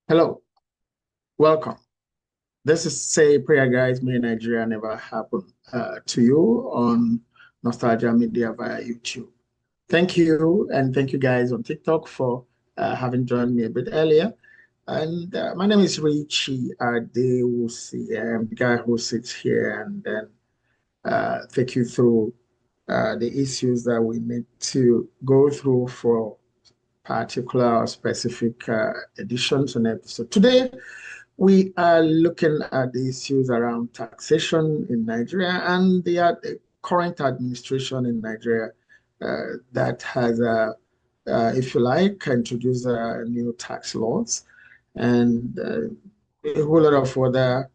Hello, welcome. This is Say Prayer Guys May Nigeria Never Happen to you on Nostalgia Media via YouTube. Thank you, and thank you guys on TikTok for having joined me a bit earlier. And my name is Richie Adewusi. I'm the guy who sits here and then take you through the issues that we need to go through for particular or specific editions and episodes. Today, we are looking at the issues around taxation in Nigeria and the current administration in Nigeria that has, if you like, introduced new tax laws and a whole lot of other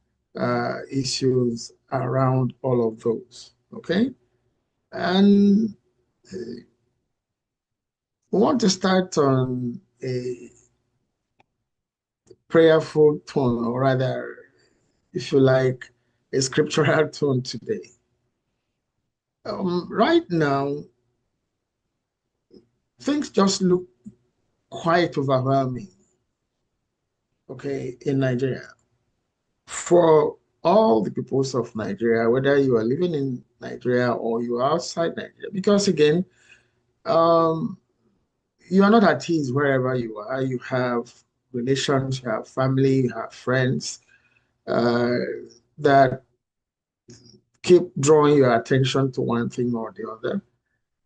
issues around all of those. Okay. And we want to start on a prayerful tone, or rather, if you like, a scriptural tone today. Right now, things just look quite overwhelming, okay, in Nigeria. For all the peoples of Nigeria, whether you are living in Nigeria or you are outside Nigeria, because again, um, you are not at ease wherever you are. You have relations, you have family, you have friends uh, that keep drawing your attention to one thing or the other.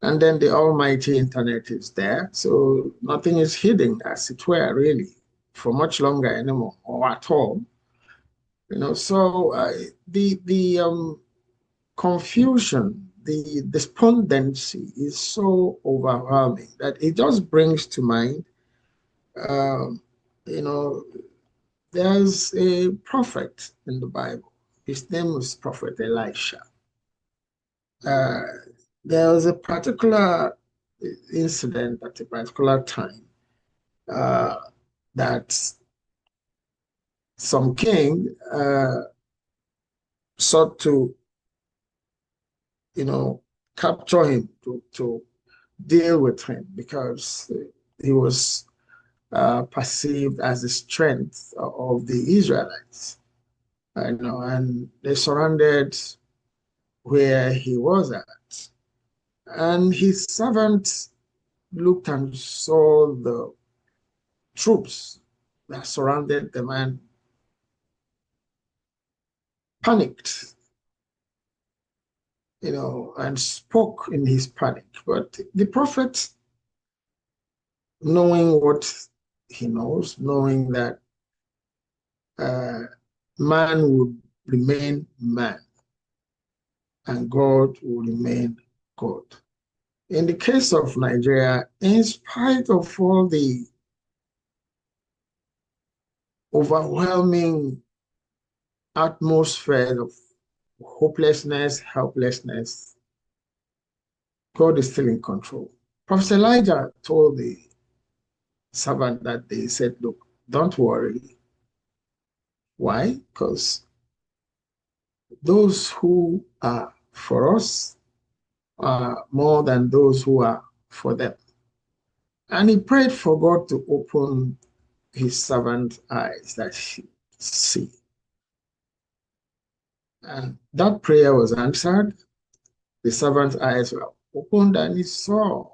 And then the almighty internet is there. So nothing is hidden, as it were, really, for much longer anymore, or at all. So the confusion, the despondency is so overwhelming that it just brings to mind, um, you know, there's a prophet in the Bible. His name was Prophet Elisha. Uh, there was a particular incident at a particular time uh, that some king sought to, you know, capture him to deal with him because he was perceived as the strength of the Israelites. And they surrounded where he was at. And his servant looked and saw the troops that surrounded the man, panicked, and spoke in his panic. But the prophet, knowing what he knows, knowing that uh, man would remain man and God will remain God. In the case of Nigeria, in spite of all the overwhelming atmosphere of hopelessness, helplessness, God is still in control. Prophet Elijah told the servant that they said, look, don't worry. Why? Because those who are for us are more than those who are for them. And he prayed for God to open his servant's eyes that he see. And that prayer was answered. The servant's eyes were opened and he saw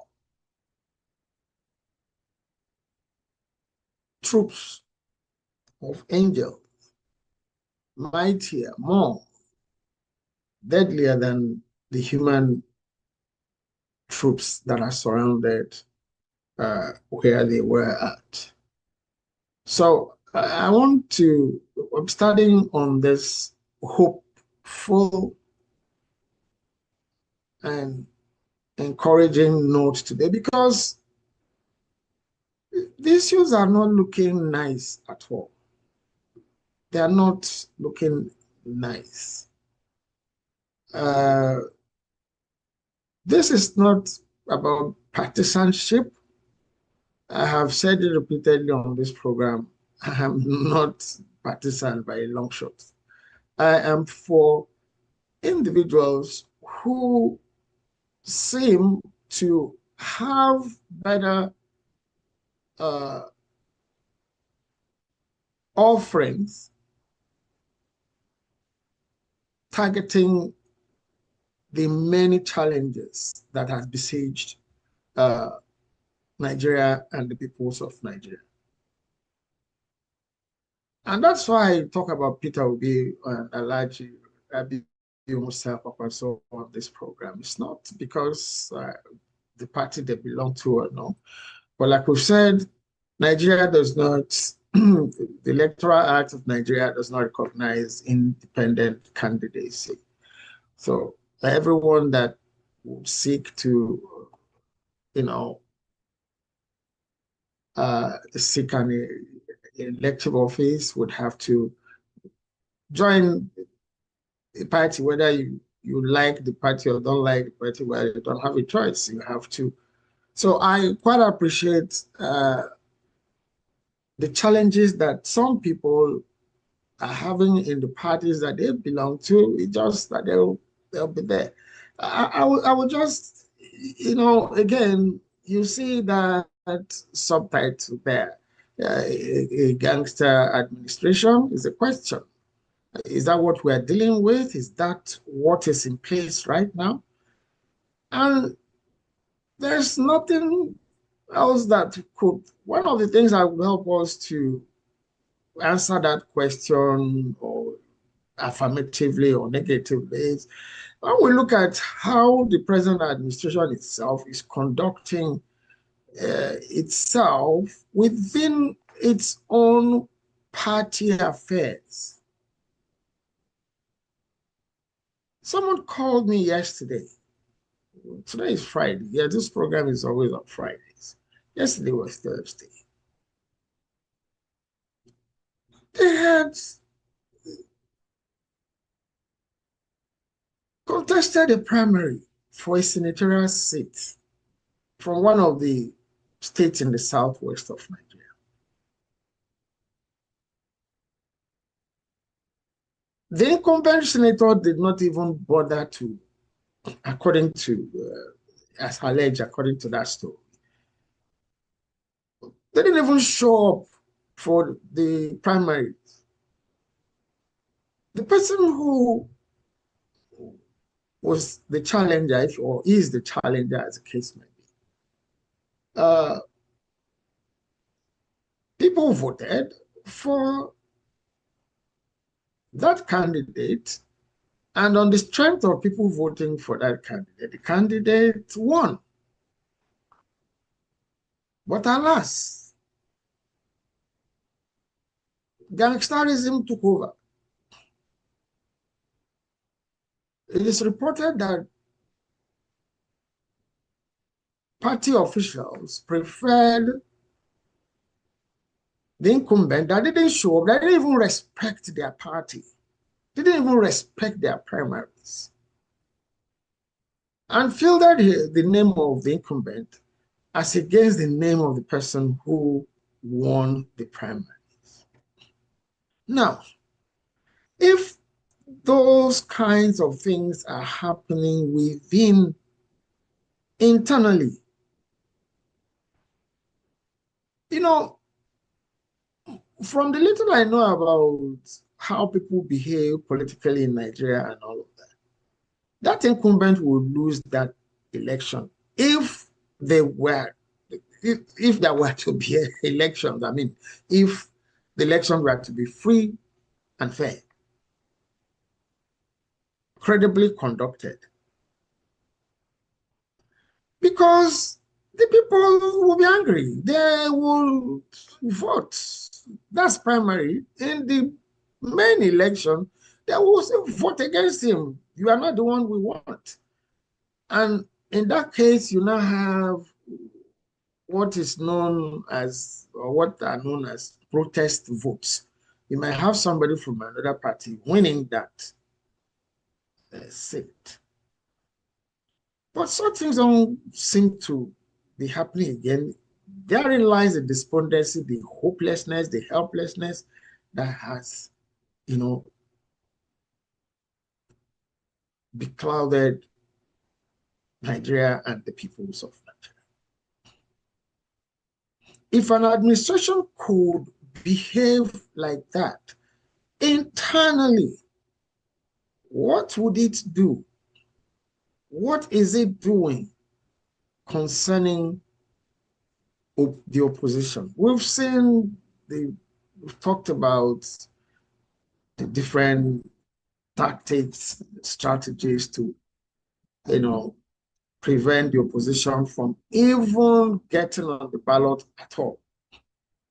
troops of angels, mightier, more deadlier than the human troops that are surrounded where they were at. So I want to, I'm starting on this hopeful and encouraging note today because the issues are not looking nice at all. They are not looking nice. Uh, this is not about partisanship. I have said it repeatedly on this program. I am not partisan by a long shot. I am for individuals who seem to have better uh, offerings targeting the many challenges that has besieged Nigeria and the peoples of Nigeria. And that's why I talk about Peter Obi and Alhaji Rabiu Musa Kwankwaso on this program. It's not because the party they belong to or no, but like we've said, Nigeria does not, the Electoral Act of Nigeria does not recognize independent candidacy. So everyone that would seek to, seek an elective office would have to join a party, whether you like the party or don't like the party, well, you don't have a choice. You have to. So I quite appreciate the challenges that some people are having in the parties that they belong to. It's just that they'll be there. I will just, again, you see that subtitle there. A gangster administration is a question. Is that what we're dealing with? Is that what is in place right now? And there's nothing else that could, one of the things that would help us to answer that question or affirmatively or negatively is when we look at how the present administration itself is conducting itself within its own party affairs. Someone called me yesterday. Today is Friday. Yeah, this program is always on Fridays. Yesterday was Thursday. They had contested a primary for a senatorial seat from one of the states in the southwest of Nigeria. The incumbent senator did not even bother to, according to, as alleged, according to that story, they didn't even show up for the primary. The person who was the challenger, or is the challenger, as the case may be, people voted for that candidate, and on the strength of people voting for that candidate, the candidate won. But alas, gangsterism took over. It is reported that party officials preferred the incumbent that didn't show up, that didn't even respect their party, didn't even respect their primaries, and filtered the name of the incumbent as against the name of the person who won the primaries. Now, if those kinds of things are happening within internally, from the little I know about how people behave politically in Nigeria and all of that, that incumbent would lose that election if there were to be elections. I mean, if the elections were to be free and fair, credibly conducted, because the people will be angry. They will vote. That's primary. In the main election, they will also vote against him. You are not the one we want. And in that case, you now have what is known as, or what are known as protest votes. You might have somebody from another party winning that seat. But such things don't seem to be happening again. Therein lies the despondency, the hopelessness, the helplessness that has, beclouded Nigeria and the peoples of Nigeria. If an administration could behave like that, internally, what would it do? What is it doing concerning the opposition? We've talked about the different tactics, strategies to, you know, prevent the opposition from even getting on the ballot at all,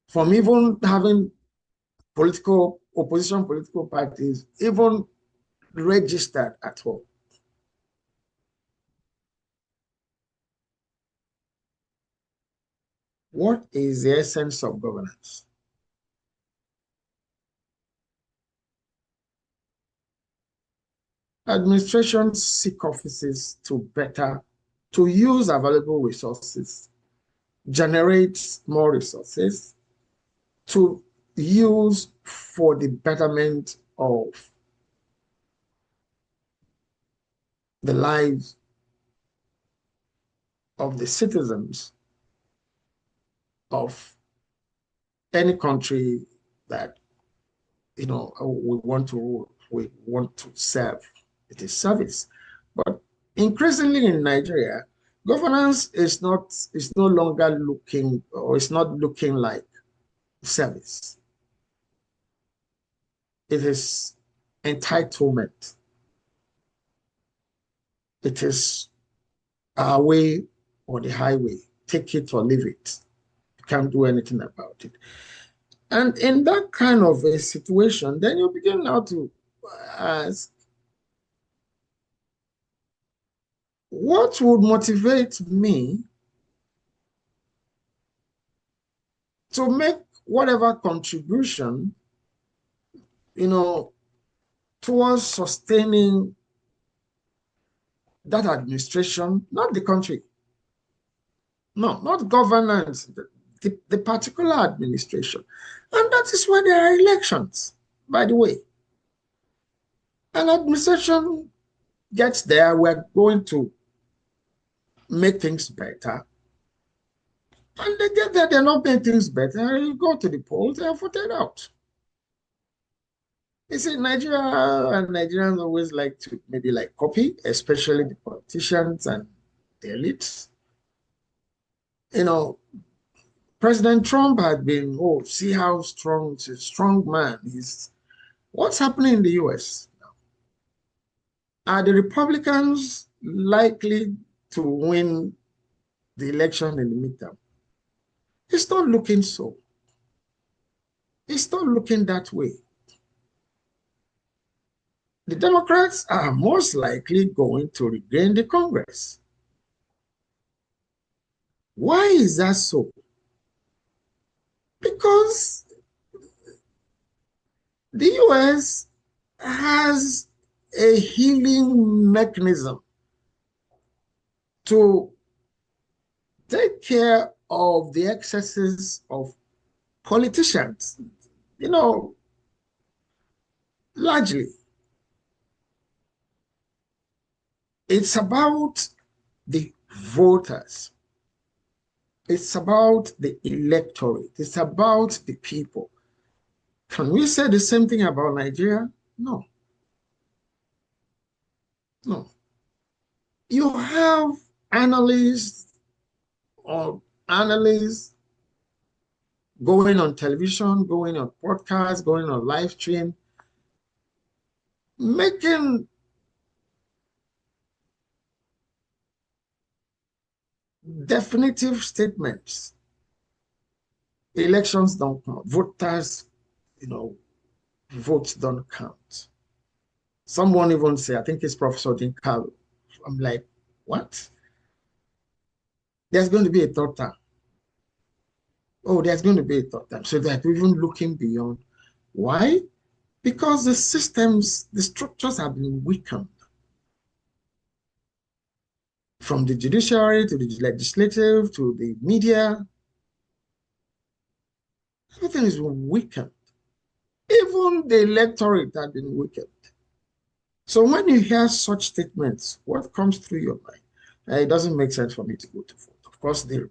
from even having opposition political parties even registered at all. What is the essence of governance? Administrations seek offices to use available resources, generate more resources to use for the betterment of the lives of the citizens of any country that we want to serve. It is service. But increasingly in Nigeria, governance is no longer looking, or it's not looking like service. It is entitlement. It is our way or the highway. Take it or leave it. You can't do anything about it. And in that kind of a situation, then you begin now to ask, what would motivate me to make whatever contribution, you know, towards sustaining that administration, not the country. No, not governance, the particular administration. And that is why there are elections, by the way. An administration gets there, we're going to make things better. And they get there, they're not making things better. You go to the polls, they're voted out. You see, Nigeria and Nigerians always like to maybe like copy, especially the politicians and the elites. You know, President Trump had been, oh, see how strong, he's a strong man. What's happening in the US? Are the Republicans likely to win the election in the midterm? It's not looking so. It's not looking that way. The Democrats are most likely going to regain the Congress. Why is that so? Because the US has a healing mechanism to take care of the excesses of politicians, largely. It's about the voters. It's about the electorate. It's about the people. Can we say the same thing about Nigeria? No. No. You have analysts or analysts going on television, going on podcasts, going on live stream, making definitive statements. Elections don't count. Voters, votes don't count. Someone even say, I think it's Professor Dinkalo. I'm like, what? There's going to be a third term. Oh, there's going to be a third term. So they're even looking beyond. Why? Because the systems, the structures have been weakened. From the judiciary to the legislative to the media, everything is weakened. Even the electorate has been weakened. So when you hear such statements, what comes through your mind? It doesn't make sense for me to go to vote. Of course, the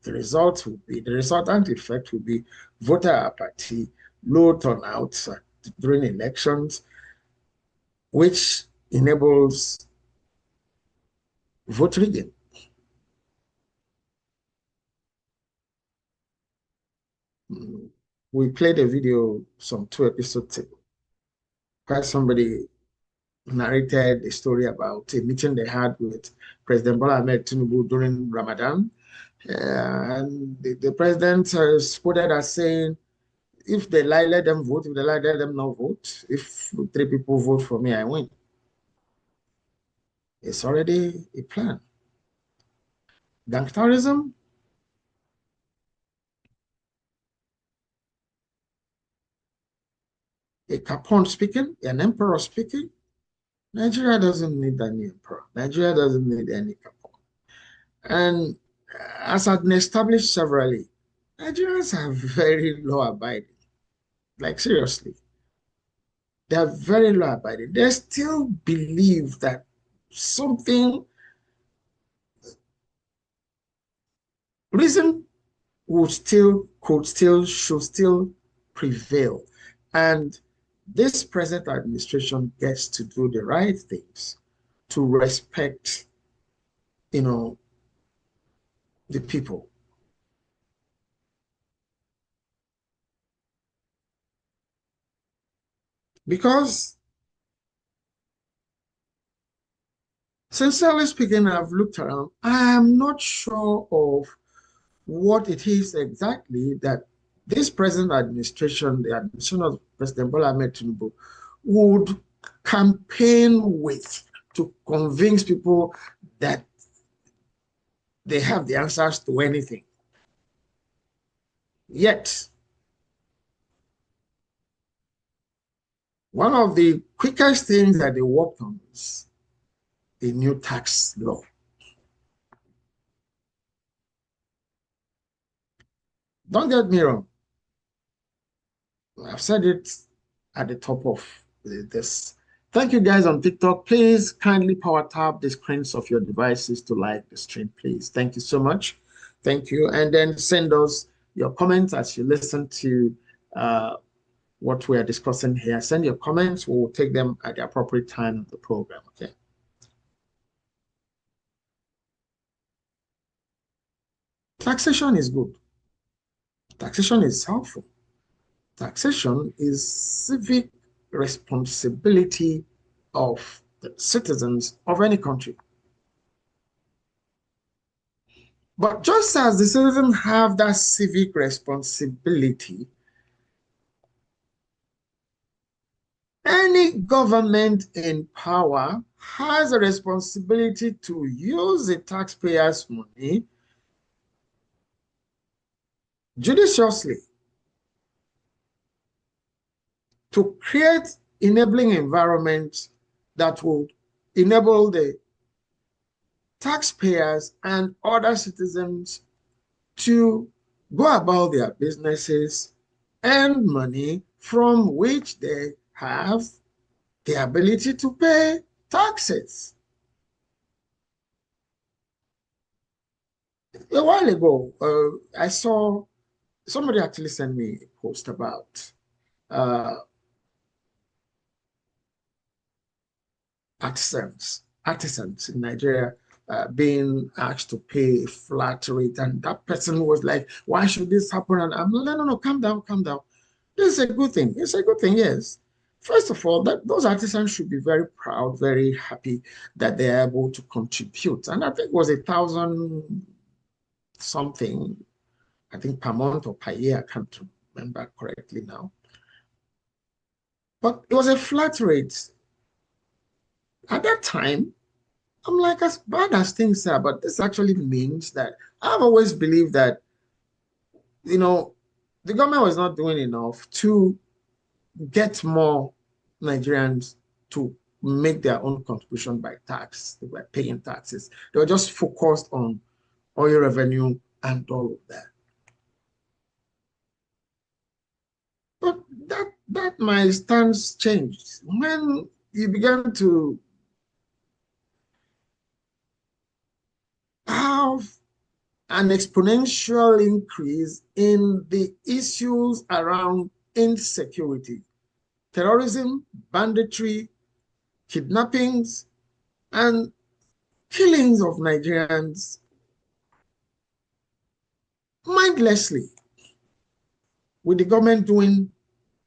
result will be, the resultant effect will be voter apathy, low turnout during elections, which enables vote rigging. We played a video some 2 episodes ago where somebody narrated a story about a meeting they had with President Bola Ahmed Tinubu during Ramadan. And the president is quoted as saying, if they lie, let them vote. If they lie, let them not vote. If 3 people vote for me, I win. It's already a plan. Gangsterism, a Capone speaking, an emperor speaking. Nigeria doesn't need any emperor. Nigeria doesn't need any Capone. And as I've established severally, Nigerians are very law abiding. Like, seriously, they are very law abiding. They still believe that something, reason should still prevail. And this present administration gets to do the right things to respect, the people. Because, sincerely speaking, I've looked around. I am not sure of what it is exactly that this present administration, the administration of President Bola Ahmed Tinubu, would campaign with to convince people that they have the answers to anything. Yet, one of the quickest things that they worked on is a new tax law. Don't get me wrong. I've said it at the top of this. Thank you guys on TikTok. Please kindly power tap the screens of your devices to like the stream, please. Thank you so much. Thank you. And then send us your comments as you listen to what we are discussing here. Send your comments. We will take them at the appropriate time of the program. Okay. Taxation is good. Taxation is helpful. Taxation is civic responsibility of the citizens of any country. But just as the citizens have that civic responsibility, any government in power has a responsibility to use the taxpayers' money judiciously to create enabling environments that will enable the taxpayers and other citizens to go about their businesses, earn money from which they have the ability to pay taxes. A while ago, I saw somebody actually sent me a post about uh, artisans in Nigeria being asked to pay a flat rate, and that person was like, "Why should this happen?" And I'm like, "No, calm down, calm down. This is a good thing. It's a good thing, yes." First of all, those artisans should be very proud, very happy that they're able to contribute. And I think it was 1,000 something, I think per month or per year, I can't remember correctly now. But it was a flat rate. At that time, I'm like, as bad as things are, but this actually means that I've always believed that, the government was not doing enough to get more Nigerians to make their own contribution by tax. They were paying taxes. They were just focused on oil revenue and all of that. But that my stance changed when you began to have an exponential increase in the issues around insecurity, terrorism, banditry, kidnappings, and killings of Nigerians mindlessly, with the government doing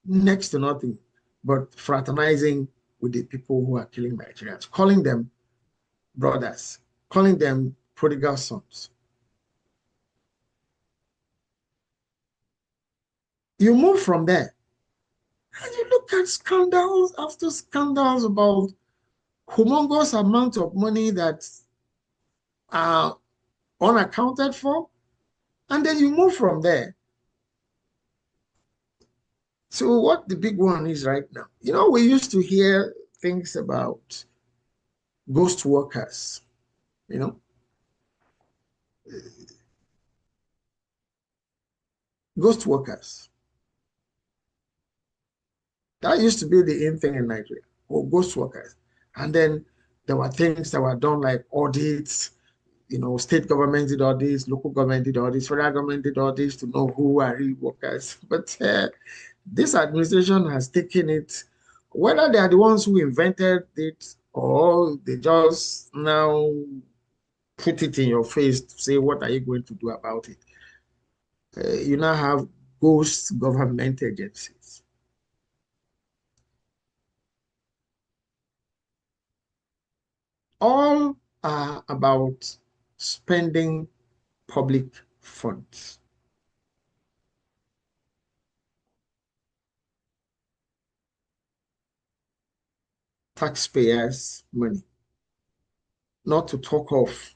next to nothing but fraternizing with the people who are killing Nigerians, calling them brothers, calling them prodigal sons. You move from there and you look at scandals after scandals about humongous amount of money that are unaccounted for, and then you move from there. So what the big one is right now, we used to hear things about ghost workers, you know, ghost workers. That used to be the in thing in Nigeria, or ghost workers. And then there were things that were done like audits, state government did audits, local government did audits, federal government did audits to know who are real workers. But this administration has taken it, whether they are the ones who invented it or they just now put it in your face to say, what are you going to do about it? You now have ghost government agencies. All are about spending public funds. Taxpayers' money. Not to talk of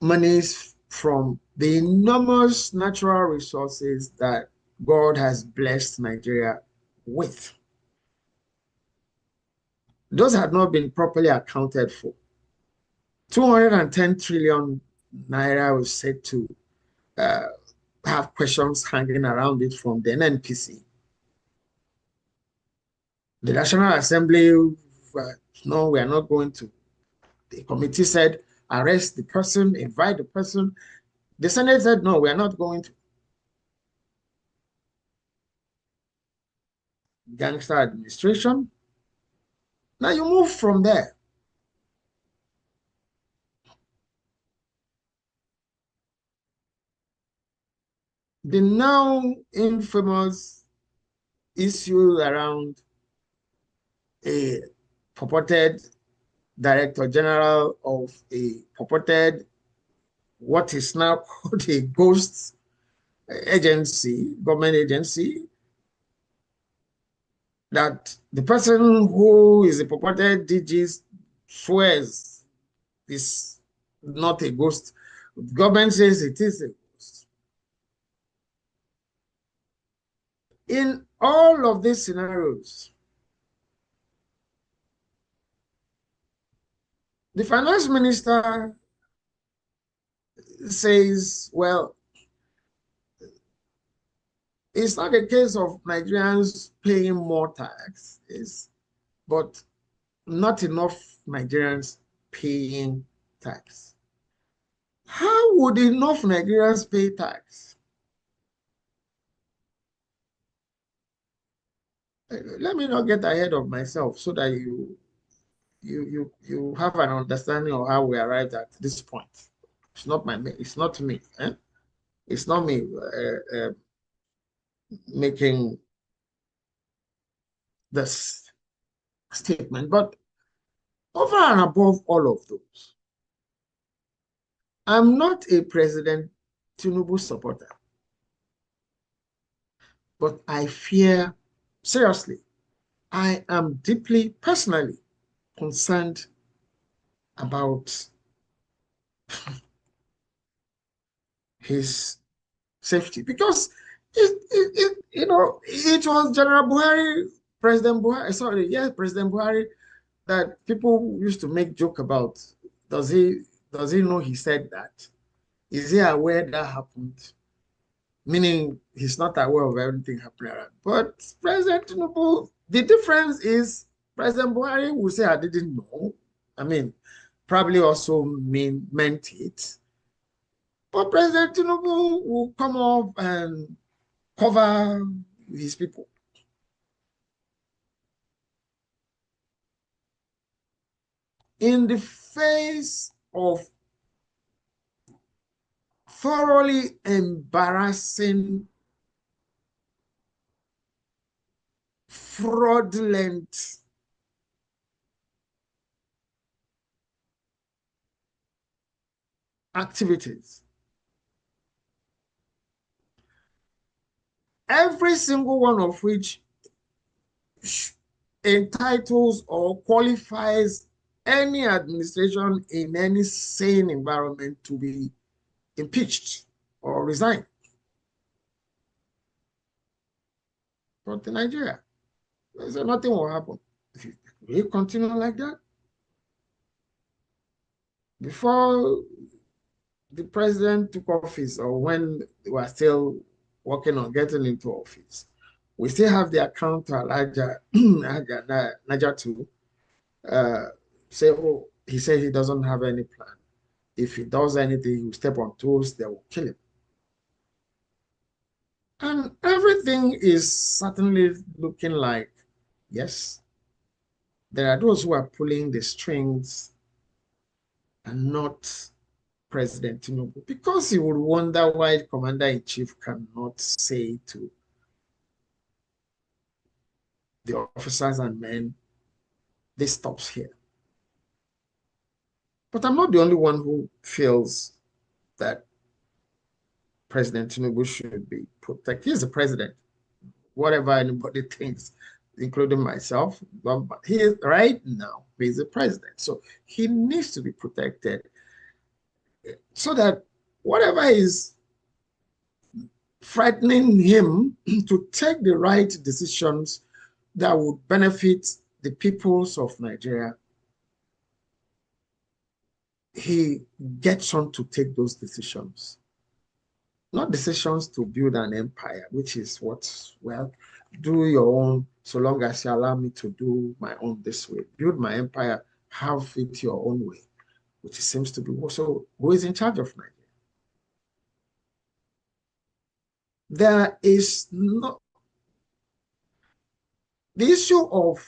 monies from the enormous natural resources that God has blessed Nigeria with. Those had not been properly accounted for. 210 trillion naira was said to uh, have questions hanging around it from the NNPC. The National Assembly, no, we are not going to. The committee said, arrest the person, invite the person. The Senate said, no, we are not going to. Gangster administration. Now you move from there. The now infamous issue around a purported director general of a purported what is now called a ghost agency, government agency, that the person who is a purported DG swears is not a ghost. The government says it is a ghost. In all of these scenarios, the finance minister says, well, it's not a case of Nigerians paying more tax, but not enough Nigerians paying tax. How would enough Nigerians pay tax? Let me not get ahead of myself so that you have an understanding of how we arrived at this point. It's not it's not me. Eh? It's not me making this statement, but over and above all of those, I'm not a President Tinubu supporter, but I fear, seriously, I am deeply personally concerned about his safety because it was General Buhari, President Buhari, sorry, yes, President Buhari, that people used to make joke about. Does he know he said that? Is he aware that happened? Meaning he's not aware of everything happening around. But President Tinubu, the difference is President Buhari will say, I didn't know. I mean, probably also meant it. But President Tinubu will come up and cover his people. In the face of thoroughly embarrassing, fraudulent activities, every single one of which entitles or qualifies any administration in any sane environment to be impeached or resign. But in Nigeria, so nothing will happen. If we continue like that, before the president took office or when they were still working on getting into office, we still have the account to Niger to say, oh, he said he doesn't have any plan. If he does anything, he will step on toes, they will kill him. And everything is certainly looking like, yes, there are those who are pulling the strings and not President Tinubu, because he would wonder why the commander-in-chief cannot say to the officers and men, this stops here. But I'm not the only one who feels that President Tinubu should be protected. He's the president, whatever anybody thinks, including myself. But right now, he's the president. So he needs to be protected so that whatever is frightening him to take the right decisions that would benefit the peoples of Nigeria, he gets on to take those decisions. Not decisions to build an empire, which is what, well, do your own so long as you allow me to do my own this way. Build my empire, have it your own way, which seems to be also who is in charge of Nigeria. There is no, the issue of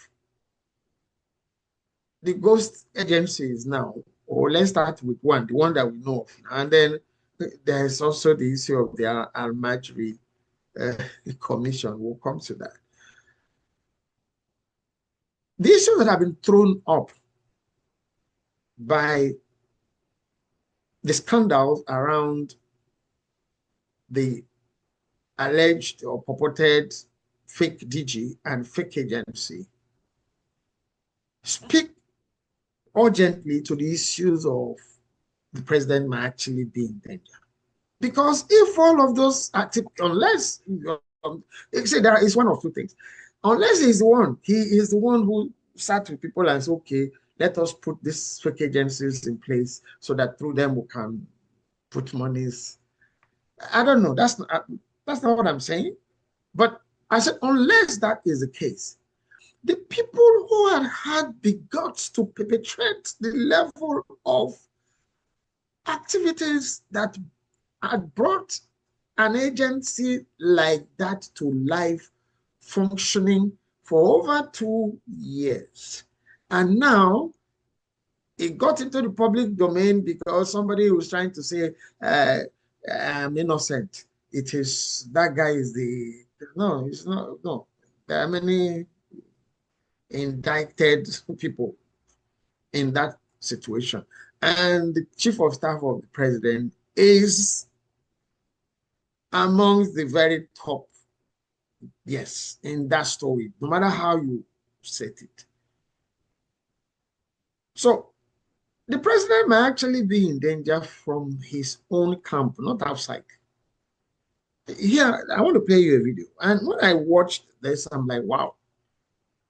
the ghost agencies now, or let's start with the one that we know of, and then there's also the issue of the Al-Majri commission. We'll come to that. The issues that have been thrown up by the scandals around the alleged or purported fake DG and fake agency speak urgently to the issues of the president might actually be in danger. Because if all of those active, unless, say there is one of two things. Unless he is the one who sat with people and said, okay, let us put these fake agencies in place so that through them we can put monies. I don't know. That's not what I'm saying. But I said, unless that is the case, the people who had the guts to perpetrate the level of activities that had brought an agency like that to life, functioning for over 2 years. And now it got into the public domain because somebody was trying to say, I'm innocent. It is, that guy is the, no, it's not, no. There are many indicted people in that situation. And the chief of staff of the president is amongst the very top, yes, in that story, no matter how you set it. So the president may actually be in danger from his own camp, not outside. Here, I want to play you a video. And when I watched this, I'm like, wow.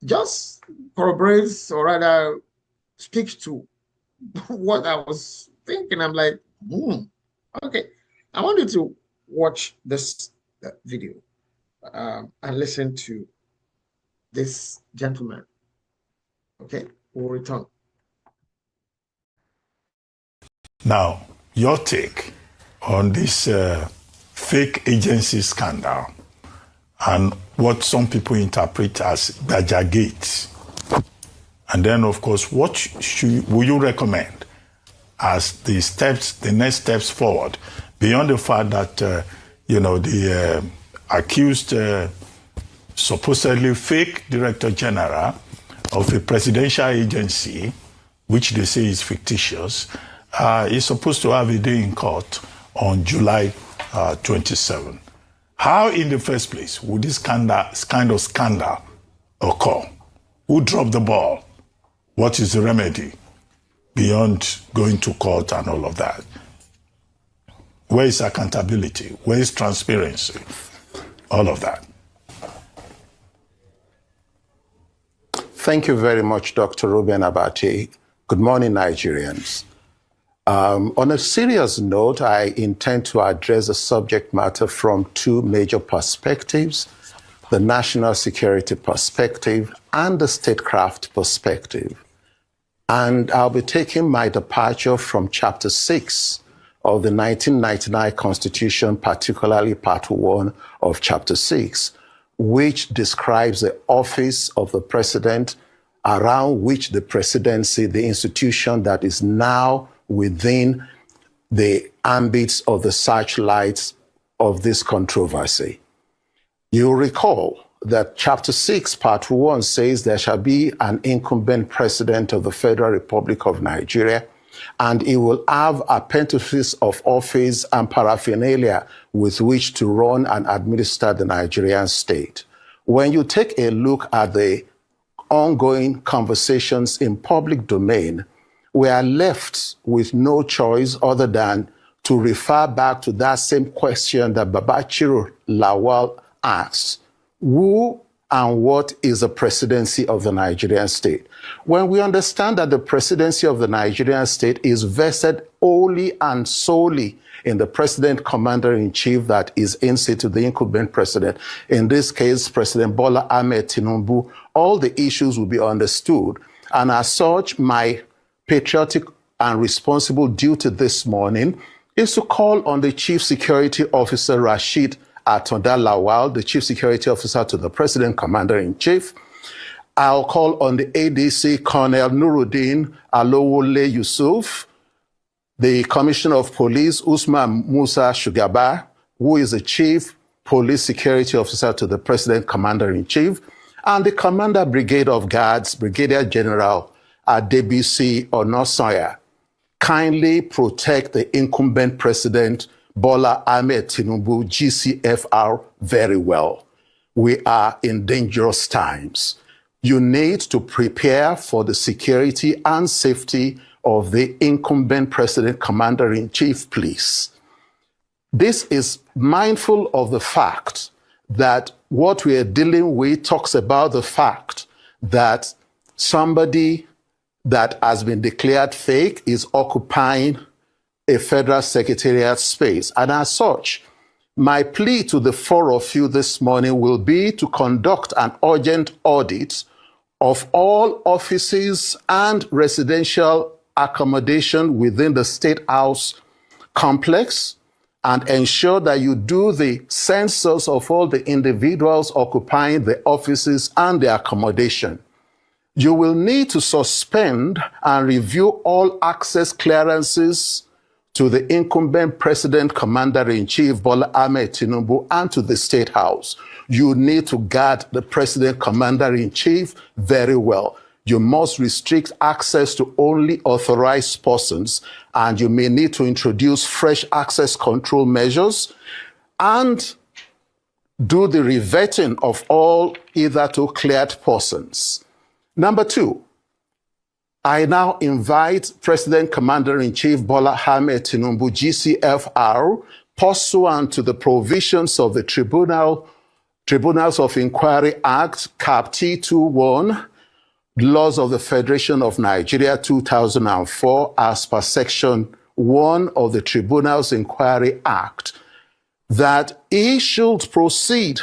Just corroborates, or rather speaks to what I was thinking. I'm like, okay. I want you to watch this video and listen to this gentleman. Okay, we'll return. Now, your take on this fake agency scandal and what some people interpret as Gajagate. And then, of course, what will you recommend as the next steps forward, beyond the fact that, the accused supposedly fake director general of a presidential agency, which they say is fictitious, is supposed to have a day in court on July 27. How, in the first place, would this kind of scandal occur? Who dropped the ball? What is the remedy beyond going to court and all of that? Where is accountability? Where is transparency? All of that. Thank you very much, Dr. Ruben Abati. Good morning, Nigerians. On a serious note, I intend to address the subject matter from two major perspectives: the national security perspective and the statecraft perspective. And I'll be taking my departure from Chapter 6 of the 1999 Constitution, particularly Part 1 of Chapter 6, which describes the office of the president, around which the presidency, the institution that is now within the ambits of the searchlights of this controversy. You'll recall that Chapter 6, Part 1 says there shall be an incumbent president of the Federal Republic of Nigeria, and he will have appendices of office and paraphernalia with which to run and administer the Nigerian state. When you take a look at the ongoing conversations in public domain, we are left with no choice other than to refer back to that same question that Babachiro Lawal asks: who and what is the presidency of the Nigerian state? When we understand that the presidency of the Nigerian state is vested wholly and solely in the president commander-in-chief that is in situ, the incumbent president, in this case, President Bola Ahmed Tinubu, all the issues will be understood. And as such, my patriotic and responsible duty this morning is to call on the Chief Security Officer, Rashid Atonda Lawal, the Chief Security Officer to the President Commander-in-Chief. I'll call on the ADC Colonel Nuruddin Alowole Yusuf, the Commissioner of Police Usman Musa Shugaba, who is the Chief Police Security Officer to the President Commander-in-Chief, and the Commander Brigade of Guards, Brigadier General Adebisi Onosanya. Kindly protect the incumbent president, Bola Ahmed Tinubu, GCFR, very well. We are in dangerous times. You need to prepare for the security and safety of the incumbent president commander-in-chief, please. This is mindful of the fact that what we are dealing with talks about the fact that somebody that has been declared fake is occupying a federal secretariat space. And as such, my plea to the four of you this morning will be to conduct an urgent audit of all offices and residential accommodation within the State House complex and ensure that you do the census of all the individuals occupying the offices and the accommodation. You will need to suspend and review all access clearances to the incumbent president commander-in-chief, Bola Ahmed Tinubu, and to the State House. You need to guard the president commander-in-chief very well. You must restrict access to only authorized persons, and you may need to introduce fresh access control measures and do the revetting of all hitherto cleared persons. Number two, I now invite President Commander-in-Chief Bola Ahmed Tinubu, GCFR, pursuant to the provisions of the Tribunals of Inquiry Act, Cap T21, Laws of the Federation of Nigeria 2004, as per Section 1 of the Tribunals Inquiry Act, that he should proceed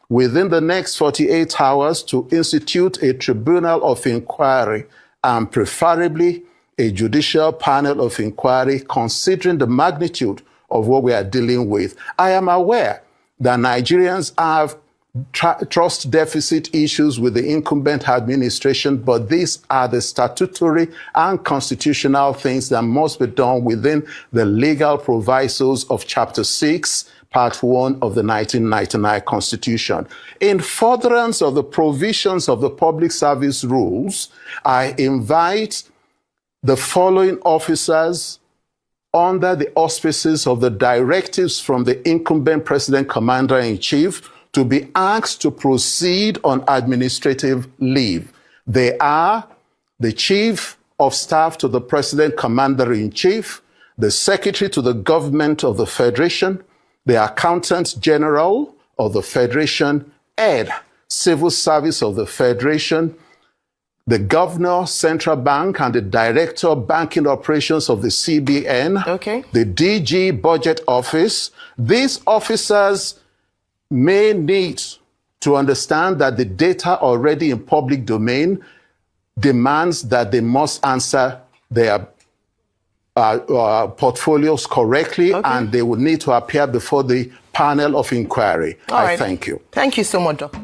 within the next 48 hours to institute a tribunal of inquiry and preferably a judicial panel of inquiry considering the magnitude of what we are dealing with. I am aware that Nigerians have trust deficit issues with the incumbent administration, but these are the statutory and constitutional things that must be done within the legal provisos of Chapter 6, Part 1 of the 1999 Constitution. In furtherance of the provisions of the public service rules, I invite the following officers under the auspices of the directives from the incumbent President Commander-in-Chief to be asked to proceed on administrative leave. They are the Chief of Staff to the President Commander-in-Chief, the Secretary to the Government of the Federation, the Accountant General of the Federation, Head, Civil Service of the Federation, the Governor, Central Bank, and the Director of Banking Operations of the CBN, the DG Budget Office. These officers may need to understand that the data already in public domain demands that they must answer their portfolios correctly, and they will need to appear before the panel of inquiry. I thank you. Thank you so much, Doctor.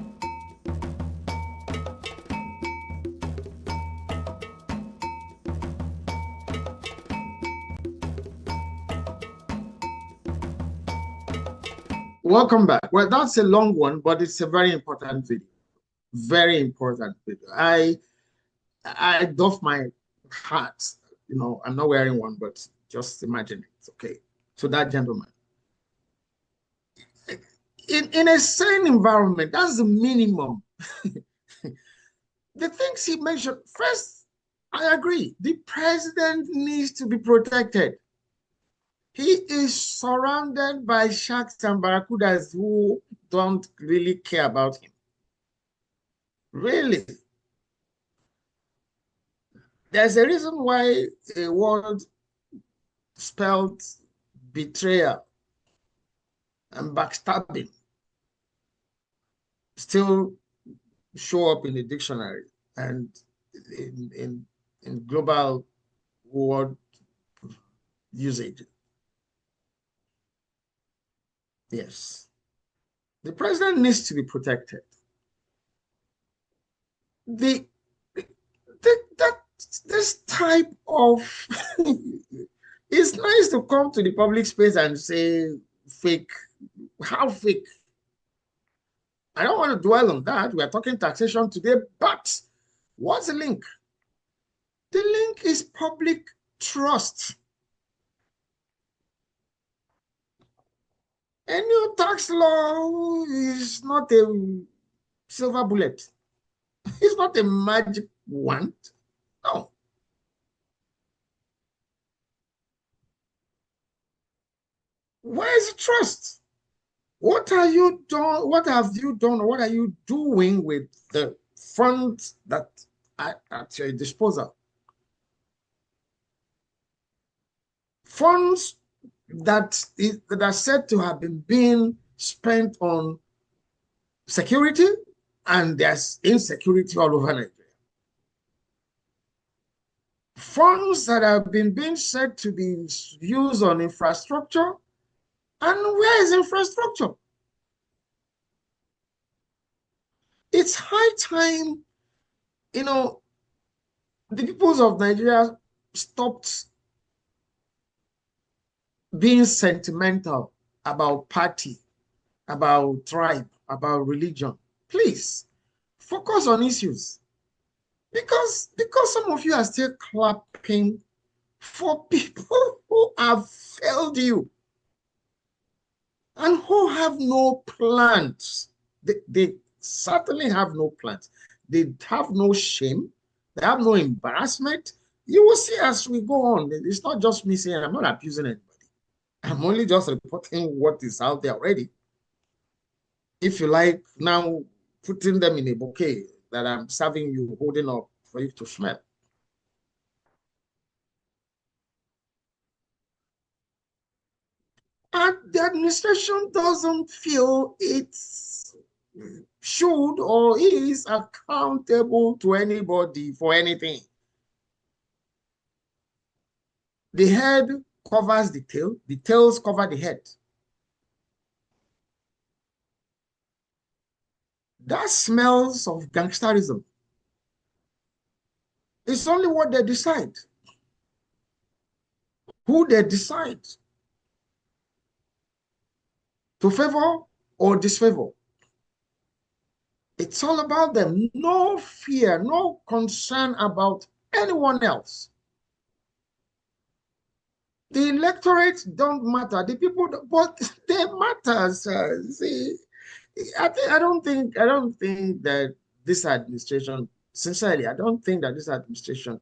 Welcome back. Well, that's a long one, but it's a very important video. Very important video. I doff my hat. You know, I'm not wearing one, but just imagine it. Okay. So that gentleman. In a sane environment, that's the minimum. The things he mentioned, first, I agree. The president needs to be protected. He is surrounded by sharks and barracudas who don't really care about him. Really. There's a reason why a word spelled betrayal and backstabbing still show up in the dictionary and in global word usage. Yes. The president needs to be protected. This type of it's nice to come to the public space and say fake. How fake? I don't want to dwell on that. We are talking taxation today, but what's the link? The link is public trust. A new tax law is not a silver bullet. It's not a magic wand. No. Where is the trust? What are you done? What have you done? What are you doing with the funds that are at your disposal? Funds that are said to have been being spent on security, and there's insecurity all over Nigeria. Funds that have been being said to be used on infrastructure, and where is infrastructure? It's high time, you know, the peoples of Nigeria stopped being sentimental about party, about tribe, about religion. Please focus on issues, because some of you are still clapping for people who have failed you and who have no plans. They certainly have no plans. They have no shame. They have no embarrassment. You will see as we go on. It's not just me saying, I'm not abusing anybody. I'm only just reporting what is out there already. If you like, now putting them in a bouquet that I'm serving you, holding up for you to smell. And the administration doesn't feel it should or is accountable to anybody for anything. The head covers the tails cover the head. That smells of gangsterism. It's only what they decide, who they decide to favor or disfavor. It's all about them. No fear, no concern about anyone else. The electorate don't matter. The people, but they matter. See, I don't think that this administration, sincerely, I don't think that this administration,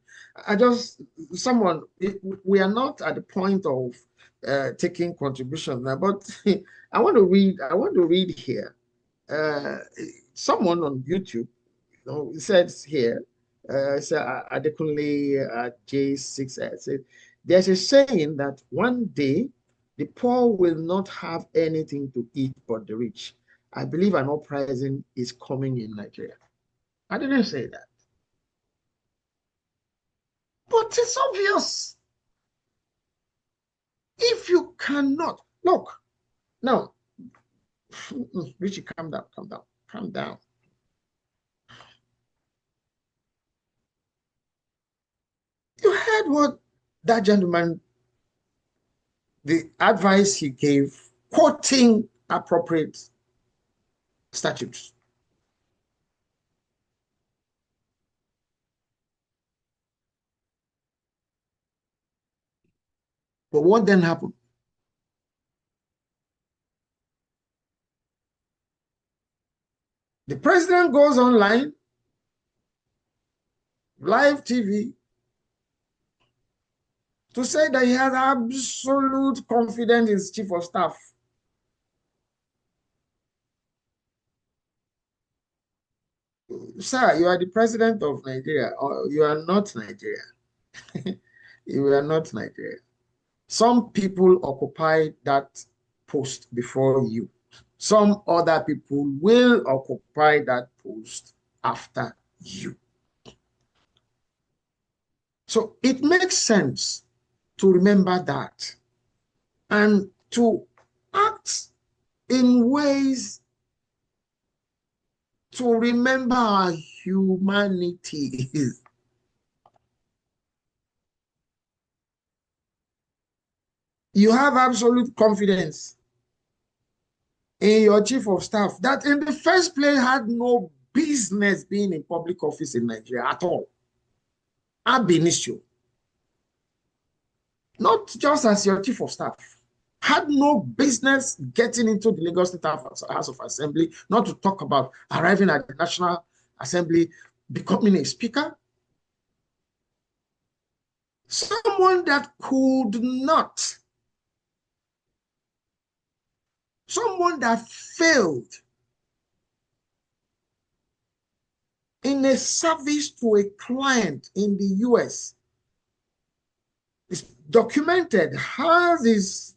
someone, we are not at the point of taking contributions now, but I want to read here. Someone on YouTube, it says here, Adekunle J6 said, there's a saying that one day the poor will not have anything to eat but the rich. I believe an uprising is coming in Nigeria. I didn't say that. But it's obvious. If you cannot, look, now, Richie, calm down, calm down, calm down. You heard what that gentleman, the advice he gave, quoting appropriate statutes. But what then happened? The president goes online, live TV, to say that he has absolute confidence in his chief of staff. Sir, you are the president of Nigeria, or you are not Nigeria. You are not Nigeria. Some people occupy that post before you. Some other people will occupy that post after you. So it makes sense to remember that and to act in ways to remember our humanity. You have absolute confidence in your chief of staff that in the first place had no business being in public office in Nigeria at all. Ab initio. Not just as your chief of staff. Had no business getting into the Lagos State House of Assembly, not to talk about arriving at the National Assembly, becoming a speaker. Someone that could not, someone that failed in a service to a client in the US is documented, has his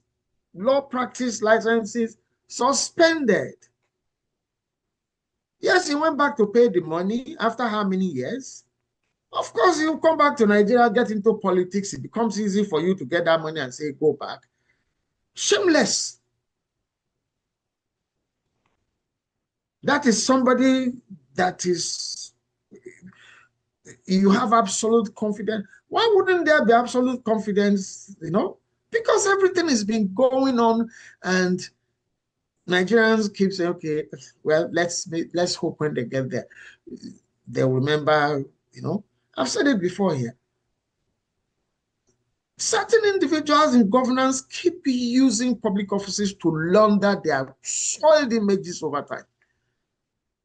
law practice licenses suspended. Yes, he went back to pay the money after how many years? Of course, you come back to Nigeria, get into politics, it becomes easy for you to get that money and say, go back. Shameless. That is somebody that is, you have absolute confidence. Why wouldn't there be absolute confidence, Because everything has been going on and Nigerians keep saying, okay, well, let's hope when they get there, they'll remember, I've said it before here. Certain individuals in governance keep using public offices to launder their soiled images over time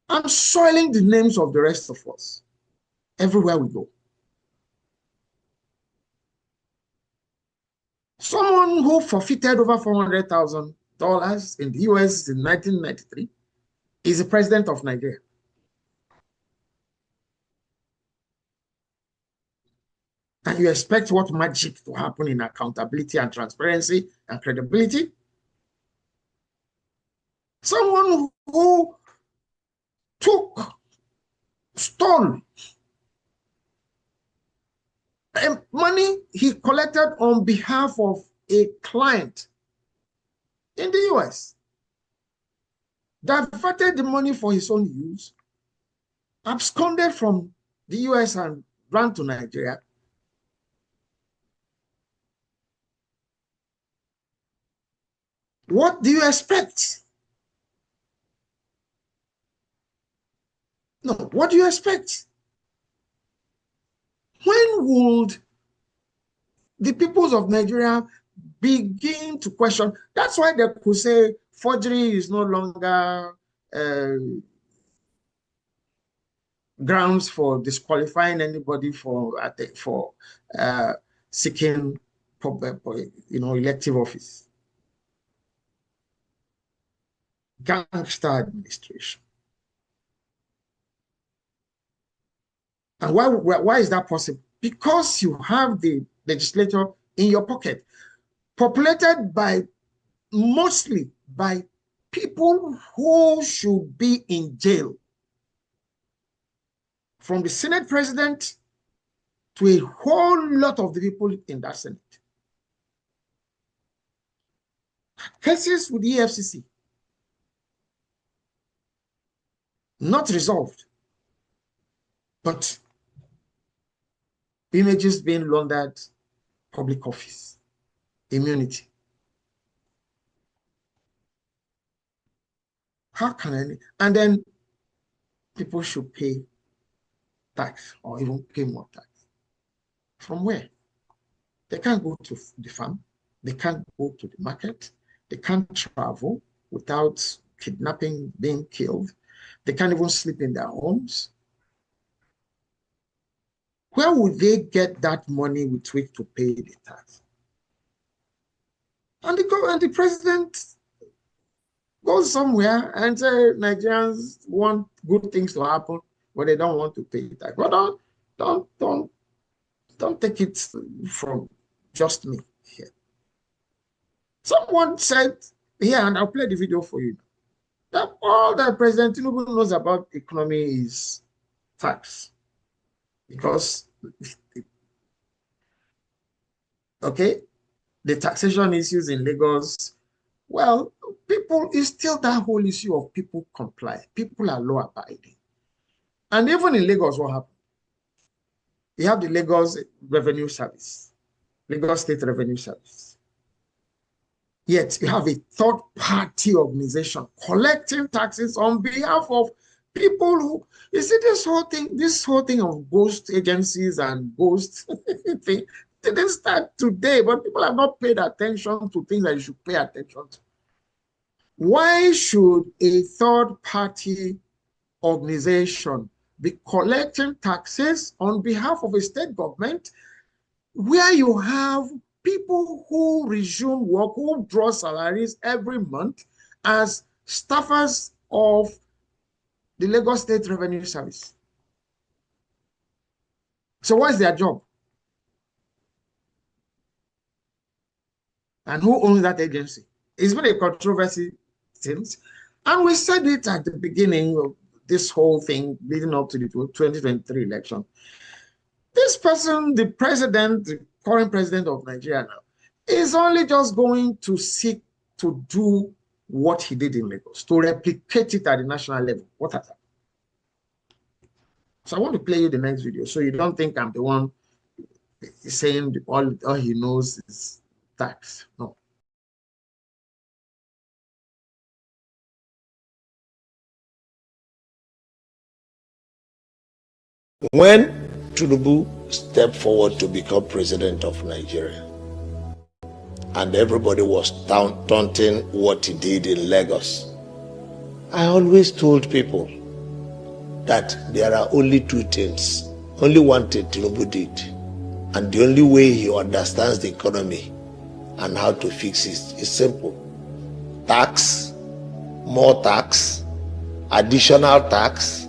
and soiling the names of the rest of us everywhere we go. Someone who forfeited over $400,000 in the US in 1993 is the president of Nigeria. And you expect what magic to happen in accountability and transparency and credibility? Someone who stole money he collected on behalf of a client in the US, diverted the money for his own use, absconded from the US and ran to Nigeria. What do you expect? No, what do you expect? When would the peoples of Nigeria begin to question? That's why they could say forgery is no longer grounds for disqualifying anybody for seeking elective office. Gangster administration. And why is that possible? Because you have the legislature in your pocket, populated by mostly by people who should be in jail, from the Senate president to a whole lot of the people in that Senate. Cases with the EFCC not resolved, but images being laundered, public office, immunity. How can any? And then people should pay tax or even pay more tax. From where? They can't go to the farm. They can't go to the market. They can't travel without kidnapping, being killed. They can't even sleep in their homes. Where would they get that money with which to pay the tax? And the president goes somewhere and say Nigerians want good things to happen, but they don't want to pay tax. But don't take it from just me here. Someone said here, and I'll play the video for you, that all that President Tinubu knows about economy is tax. Because, okay, the taxation issues in Lagos, well, people, it's still that whole issue of people comply. People are law abiding. And even in Lagos, what happened? You have the Lagos Revenue Service, Lagos State Revenue Service. Yet you have a third-party organization collecting taxes on behalf of people who, you see, this whole thing of ghost agencies and ghost thing didn't start today, but people have not paid attention to things that you should pay attention to. Why should a third-party organization be collecting taxes on behalf of a state government where you have people who resume work, who draw salaries every month as staffers of the Lagos State Revenue Service? So what is their job? And who owns that agency? It's been a controversy since. And we said it at the beginning of this whole thing leading up to the 2023 election. This person, the president, the current president of Nigeria now, is only just going to seek to do what he did in Lagos, to replicate it at the national level. What has happened? So I want to play you the next video so you don't think I'm the one saying all he knows is tax. No. When Tinubu stepped forward to become president of Nigeria, and everybody was taunting what he did in Lagos, I always told people that there are only two things, only one thing Tinubu did, and the only way he understands the economy and how to fix it is simple. Tax, more tax, additional tax,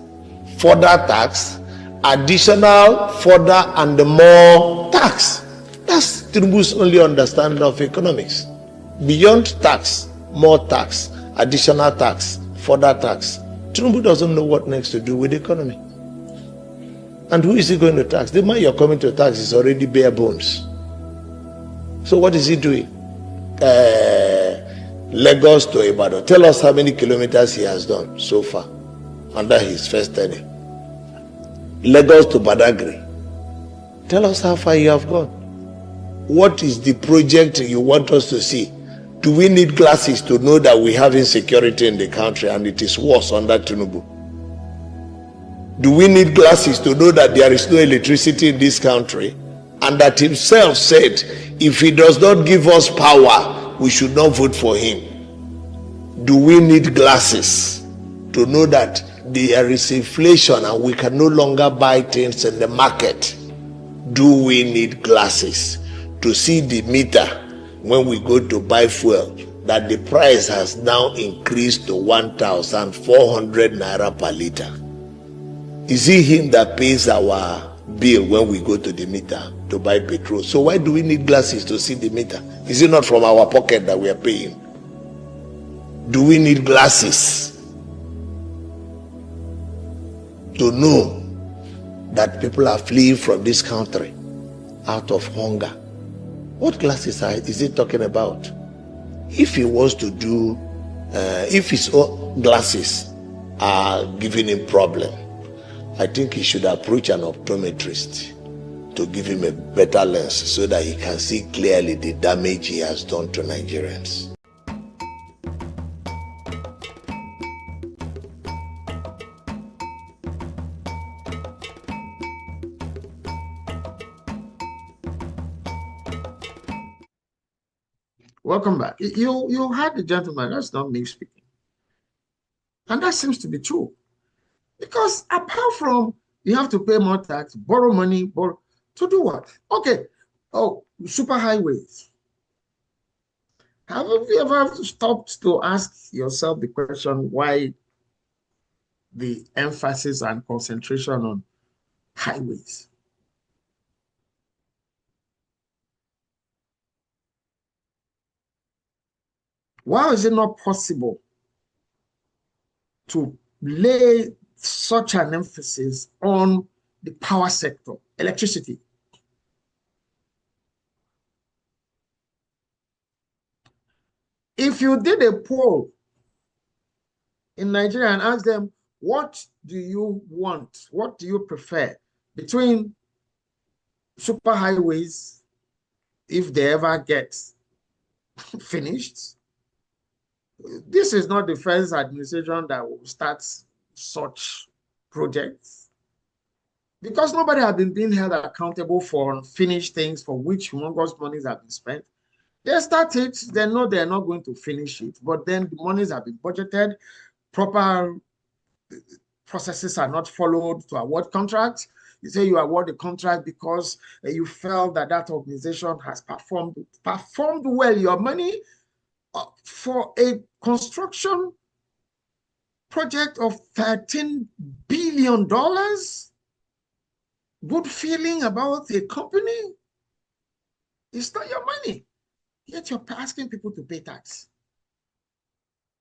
further tax, additional, further, and more tax. That's Tinubu's only understanding of economics. Beyond tax, more tax, additional tax, further tax. Tinubu doesn't know what next to do with the economy. And who is he going to tax? The man you're coming to tax is already bare bones. So what is he doing? Lagos to Ibadan. Tell us how many kilometers he has done so far under his first tenure. Lagos to Badagry. Tell us how far you have gone. What is the project you want us to see? Do we need glasses to know that we have insecurity in the country and it is worse under Tinubu? Do we need glasses to know that there is no electricity in this country and that himself said if he does not give us power, we should not vote for him? Do we need glasses to know that there is inflation and we can no longer buy things in the market? Do we need glasses to see the meter when we go to buy fuel that the price has now increased to 1,400 naira per liter? Is it him that pays our bill when we go to the meter to buy petrol? So why do we need glasses to see the meter? Is it not from our pocket that we are paying? Do we need glasses to know that people are fleeing from this country out of hunger? What glasses is he talking about? If he wants to do, if his own glasses are giving him problem, I think he should approach an optometrist to give him a better lens so that he can see clearly the damage he has done to Nigerians. Welcome back. You had the gentleman, that's not me speaking. And that seems to be true. Because apart from you have to pay more tax, borrow money, to do what? Okay. Oh, super highways. Have you ever stopped to ask yourself the question why the emphasis and concentration on highways? Why is it not possible to lay such an emphasis on the power sector, electricity? If you did a poll in Nigeria and asked them, what do you want? What do you prefer between superhighways, if they ever get finished? This is not the first administration that will start such projects, because nobody has been being held accountable for unfinished things for which humongous monies have been spent. They start it, they know they're not going to finish it, but then the monies have been budgeted, proper processes are not followed to award contracts. You say you award the contract because you felt that that organization has performed well. Your money for a construction project of $13 billion, good feeling about a company, it's not your money. Yet you're asking people to pay tax.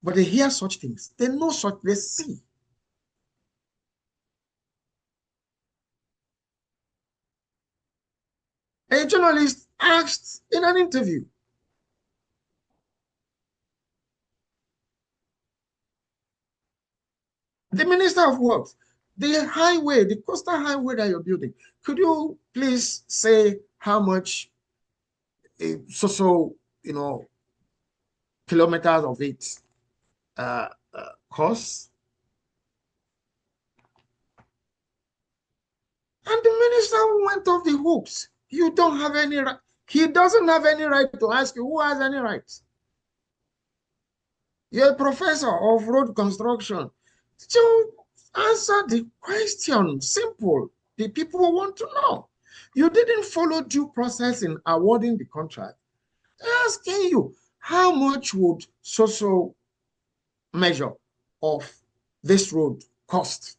But they hear such things. They know such, they see. A journalist asked in an interview, the Minister of Works, the highway, the coastal highway that you're building, could you please say how much kilometers of it costs? And the minister went off the hooks. You don't have any right. He doesn't have any right to ask you. Who has any rights? You're a professor of road construction. So answer the question. Simple. The people want to know. You didn't follow due process in awarding the contract. They're asking you, how much would social measure of this road cost?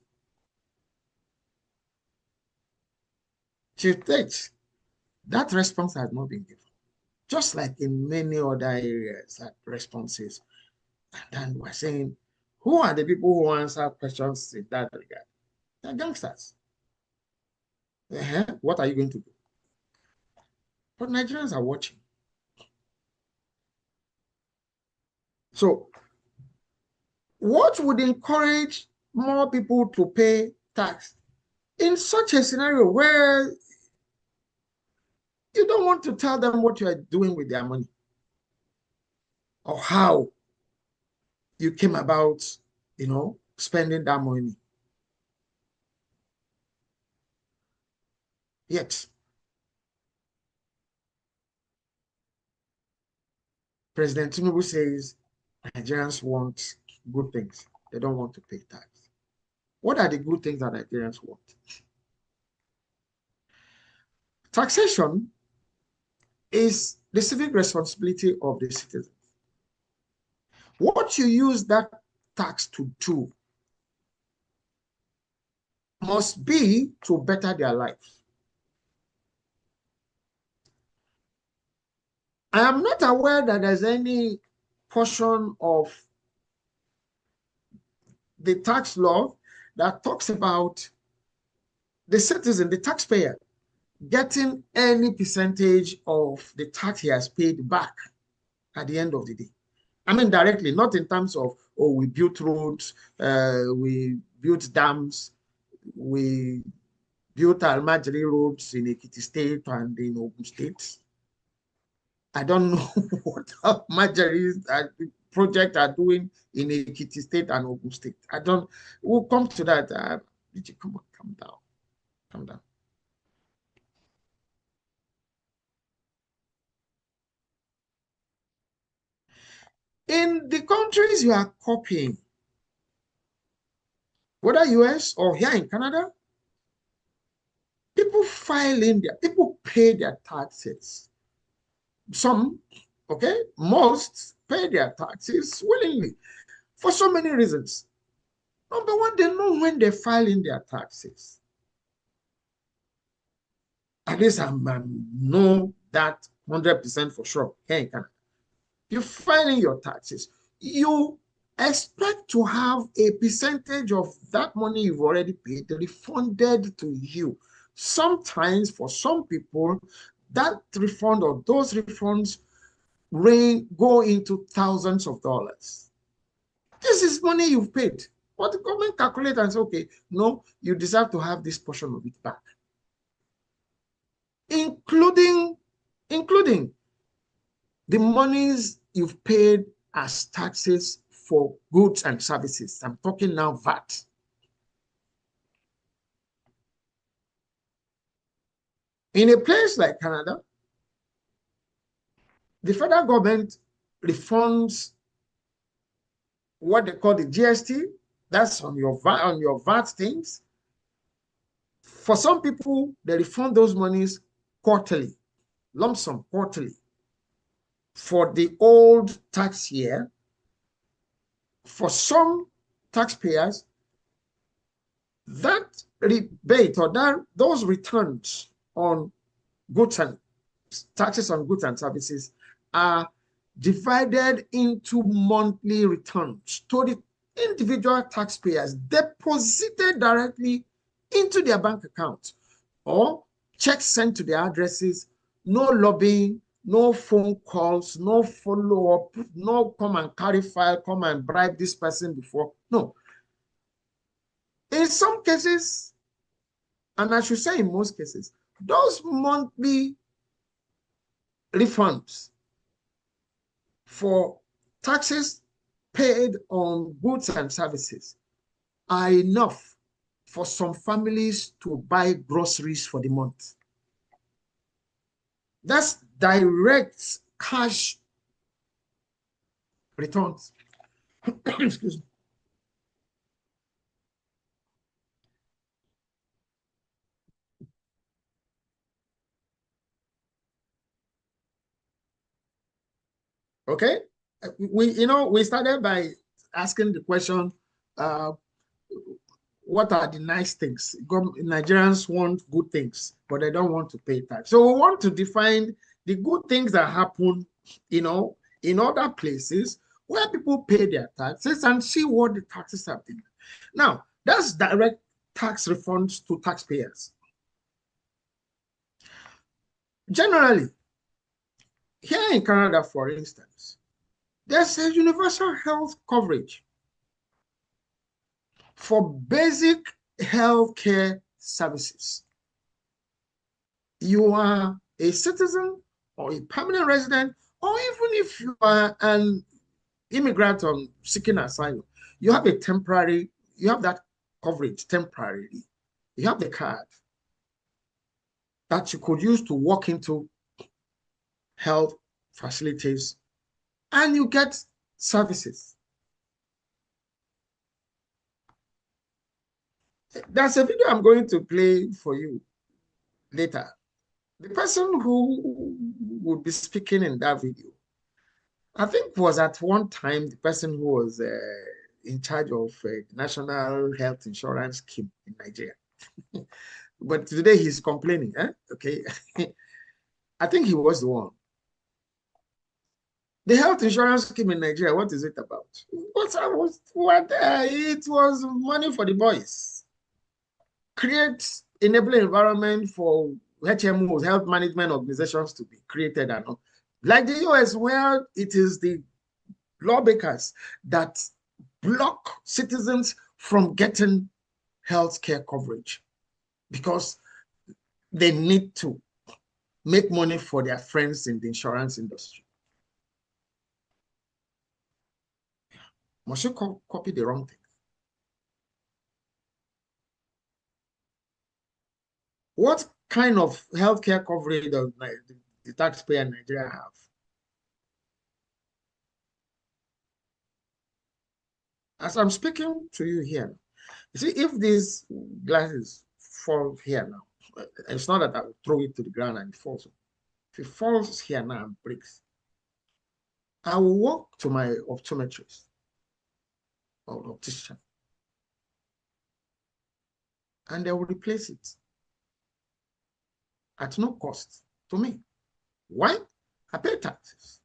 Chief Tate, that response has not been given. Just like in many other areas, that responses. And then we're saying, who are the people who answer questions in that regard? They're gangsters. What are you going to do? But Nigerians are watching. So what would encourage more people to pay tax in such a scenario where you don't want to tell them what you are doing with their money or how you came about, spending that money? Yet, President Tinubu says Nigerians want good things. They don't want to pay tax. What are the good things that Nigerians want? Taxation is the civic responsibility of the citizens. What you use that tax to do must be to better their lives. I am not aware that there's any portion of the tax law that talks about the citizen, the taxpayer, getting any percentage of the tax he has paid back at the end of the day. I mean, directly, not in terms of, oh, we built roads, we built dams, we built Almajiri roads in Ekiti State and in Ogun State. I don't know what Almajiri project are doing in Ekiti State and Ogun State. We'll come to that. Come on, calm down, calm down. In the countries you are copying, whether US or here in Canada, people people pay their taxes. Some, okay, most pay their taxes willingly for so many reasons. Number one, they know when they file in their taxes. At least I know that 100% for sure here in Canada. You file in your taxes, you expect to have a percentage of that money you've already paid refunded to you. Sometimes for some people, that refund or those refunds go into thousands of dollars. This is money you've paid. But the government calculates and says, okay, no, you deserve to have this portion of it back. Including the monies you've paid as taxes for goods and services. I'm talking now VAT. In a place like Canada, the federal government refunds what they call the GST. That's on your VAT things. For some people, they refund those monies quarterly, lump sum quarterly. For the old tax year, for some taxpayers, that rebate or those returns on goods and taxes on goods and services are divided into monthly returns to the individual taxpayers, deposited directly into their bank account, or checks sent to their addresses. No lobbying, no phone calls, no follow-up, no come and carry file, come and bribe this person before. No. In some cases, and I should say in most cases, those monthly refunds for taxes paid on goods and services are enough for some families to buy groceries for the month. That's direct cash returns. Excuse me. Okay, we started by asking the question, what are the nice things? Nigerians want good things, but they don't want to pay tax. So we want to define the good things that happen, in other places where people pay their taxes and see what the taxes have been. Now, that's direct tax refunds to taxpayers. Generally, here in Canada, for instance, There's a universal health coverage for basic healthcare services. You are a citizen or a permanent resident, or even if you are an immigrant on seeking asylum, you have that coverage temporarily. You have the card that you could use to walk into health facilities and you get services. There's a video I'm going to play for you later. The person who would be speaking in that video, I think, was at one time the person who was in charge of national health insurance scheme in Nigeria. But today he's complaining. Okay. I think he was the one. The health insurance scheme in Nigeria, what is it about? It was money for the boys. Create enabling environment for HMOs, health management organizations, to be created, and all. Like the US, where it is the lawmakers that block citizens from getting health care coverage because they need to make money for their friends in the insurance industry. Must you copy the wrong thing? What kind of healthcare coverage does the taxpayer in Nigeria have? As I'm speaking to you here, you see, if these glasses fall here now, it's not that I will throw it to the ground and it falls. If it falls here now and breaks, I will walk to my optometrist or optician and they will replace it at no cost to me. Why? I pay taxes.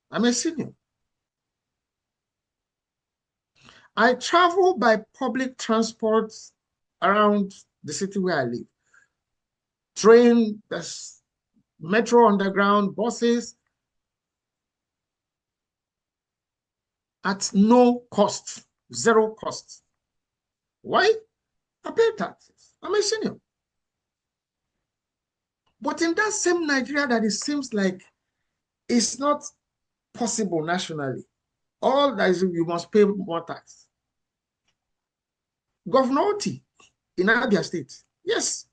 I'm a senior. I travel by public transport around the city where I live. Train, there's metro, underground, buses, at no cost, zero cost. Why? I pay taxes. I'm a senior. But in that same Nigeria that it seems like it's not possible nationally, all that is you must pay more tax. Governor Oti in Abia State, yes.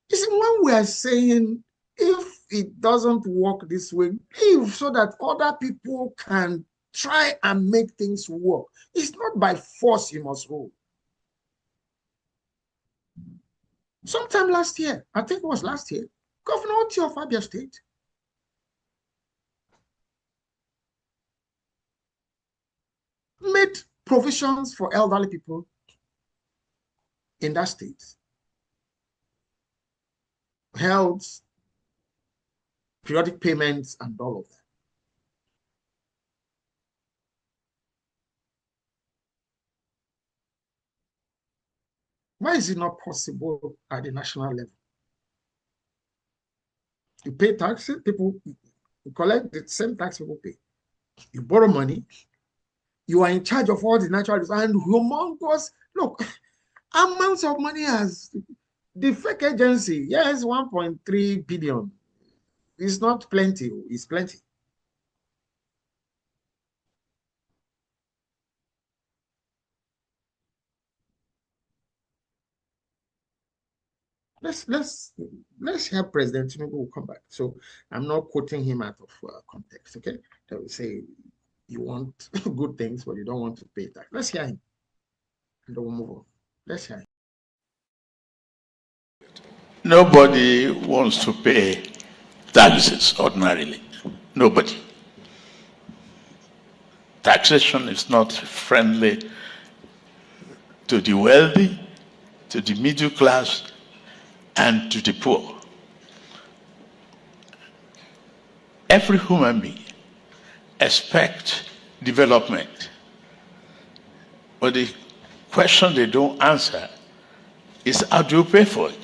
You see, when we are saying if it doesn't work this way, leave so that other people can try and make things work. It's not by force you must rule. Sometime last year, I think it was last year, Governor Oti of Abia State made provisions for elderly people in that state. Health, periodic payments, and all of that. Why is it not possible at the national level? You pay taxes, people collect the same tax people pay. You borrow money, you are in charge of all the natural resources, and humongous, look, amounts of money as the fake agency, yes, 1.3 billion. It's not plenty, it's plenty. Let's hear President Tinubu will come back. So I'm not quoting him out of context, okay? They will say you want good things, but you don't want to pay tax. Let's hear him, and then we'll move on. Let's hear him. Nobody wants to pay taxes ordinarily. Nobody. Taxation is not friendly to the wealthy, to the middle class, and to the poor. Every human being expects development. But the question they don't answer is how do you pay for it?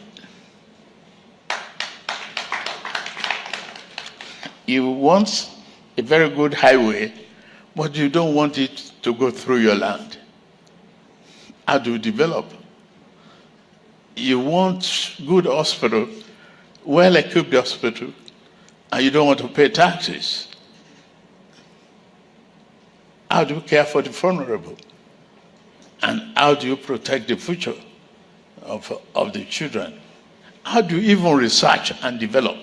You want a very good highway, but you don't want it to go through your land. How do you develop? You want good hospital, well-equipped hospital, and you don't want to pay taxes. How do you care for the vulnerable? And how do you protect the future of the children? How do you even research and develop?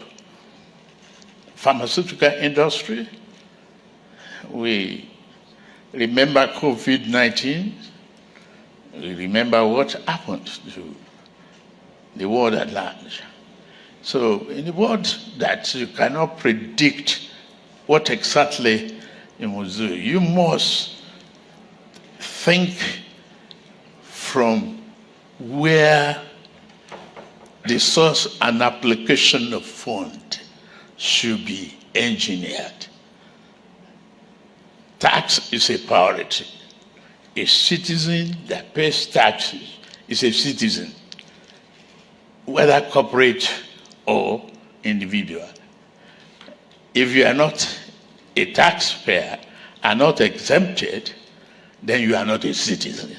Pharmaceutical industry, we remember COVID-19, we remember what happened to the world at large. So in a world that you cannot predict what exactly you must do, you must think from where the source and application of fund should be engineered. Tax is a priority. A citizen that pays taxes is a citizen, whether corporate or individual. If you are not a taxpayer, are not exempted, then you are not a citizen.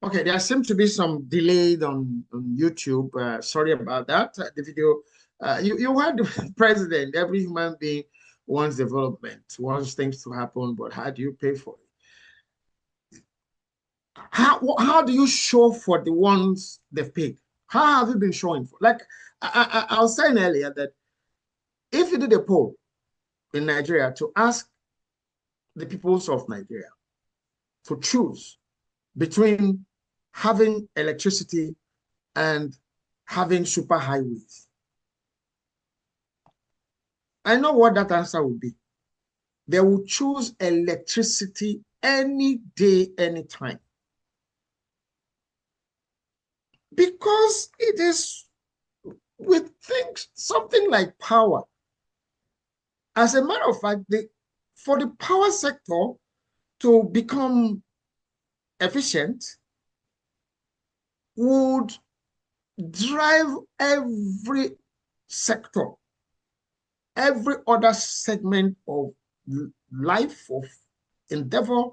Okay, there seems to be some delay on YouTube. Sorry about that. The video, you heard the president. Every human being wants development, wants things to happen, but how do you pay for it? How do you show for the ones they've paid? How have you been showing for? Like I was saying earlier that if you did a poll in Nigeria to ask the peoples of Nigeria to choose between having electricity and having super highways, I know what that answer would be. They will choose electricity any day, anytime. Because it is with things, something like power. As a matter of fact, for the power sector to become efficient would drive every sector, every other segment of life, of endeavor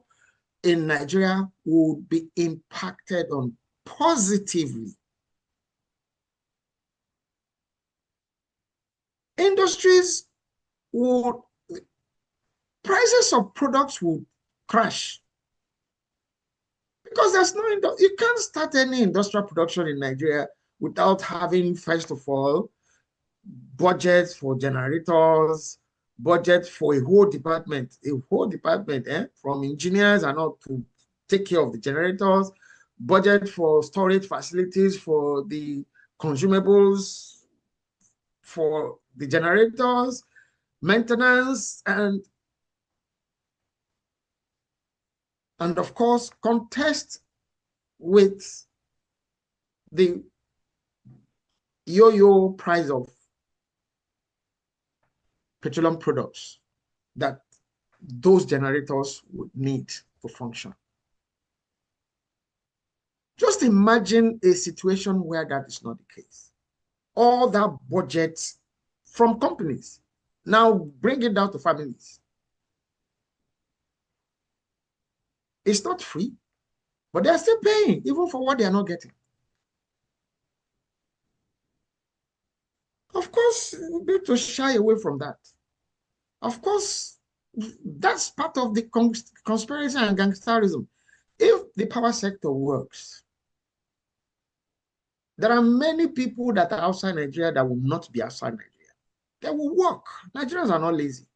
in Nigeria would be impacted on positively. Industries would, prices of products would crash. Because there's no, you can't start any industrial production in Nigeria without having, first of all, budgets for generators, budget for a whole department, from engineers and all to take care of the generators, budget for storage facilities for the consumables, for the generators, maintenance, and of course, contest with the yo-yo price of petroleum products that those generators would need to function. Just imagine a situation where that is not the case. All that budget from companies, now bring it down to families. It's not free, but they're still paying, even for what they are not getting. Of course, we need to shy away from that. Of course, that's part of the conspiracy and gangsterism. If the power sector works, there are many people that are outside Nigeria that will not be outside Nigeria. They will work. Nigerians are not lazy.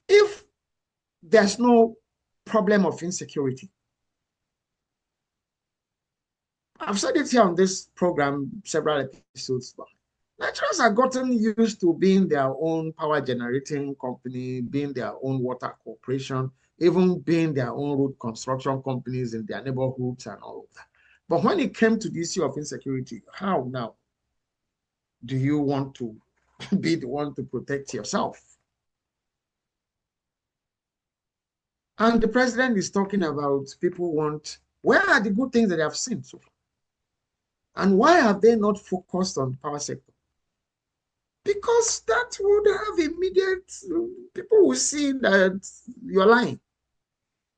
If there's no problem of insecurity, I've said it here on this program several episodes back. Nigerians have gotten used to being their own power generating company, being their own water corporation, even being their own road construction companies in their neighborhoods and all of that. But when it came to the issue of insecurity, how now do you want to be the one to protect yourself? And the president is talking about people want, where are the good things that they have seen so far? And why have they not focused on the power sector? Because that would have immediate, people will see that you're lying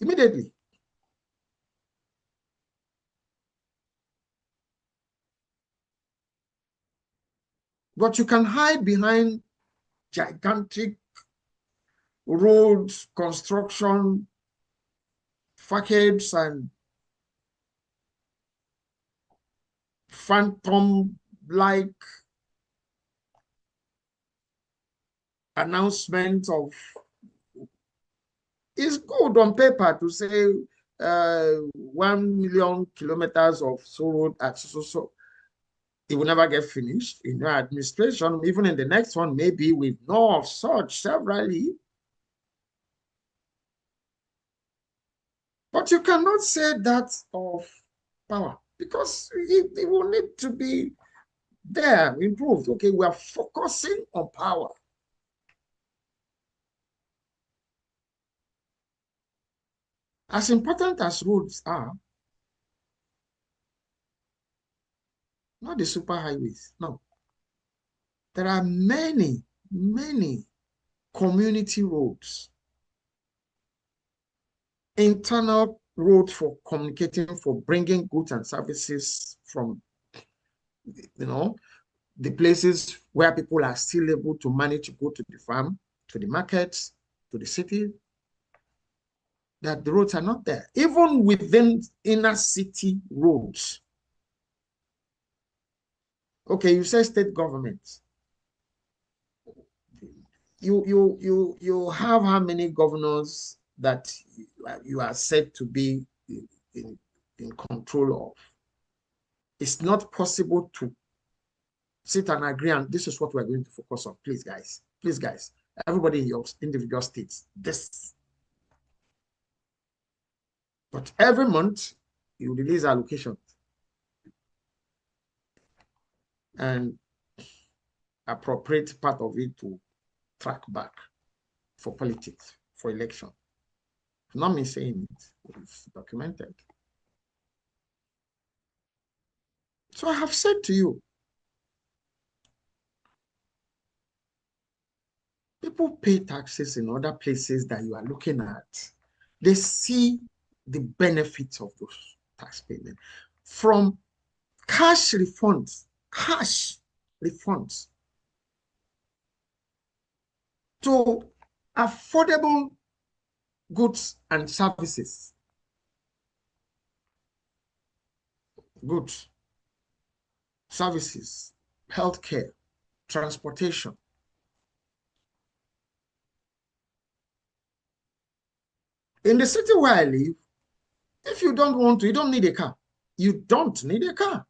immediately. But you can hide behind gigantic roads, construction, facades, and phantom-like announcement of, it's good on paper to say 1 million kilometers of so road at so it will never get finished in your administration. Even in the next one, maybe with no of such severally. But you cannot say that of power, because it will need to be there, improved. Okay, we are focusing on power. As important as roads are, not the superhighways, no. There are many, many community roads, internal roads for communicating, for bringing goods and services from, the places where people are still able to manage to go to the farm, to the markets, to the city, that the roads are not there. Even within inner city roads. Okay, you say state government. You have how many governors that you are said to be in control of? It's not possible to sit and agree, and this is what we're going to focus on. Please, guys, everybody in your individual states, this. But every month, you release allocations and appropriate part of it to track back for politics, for election. Not me saying it, it's documented. So I have said to you, people pay taxes in other places that you are looking at. They see the benefits of those tax payments. From cash refunds to affordable goods and services. Goods, services, healthcare, transportation. In the city where I live, if you don't want to, you don't need a car. You don't need a car.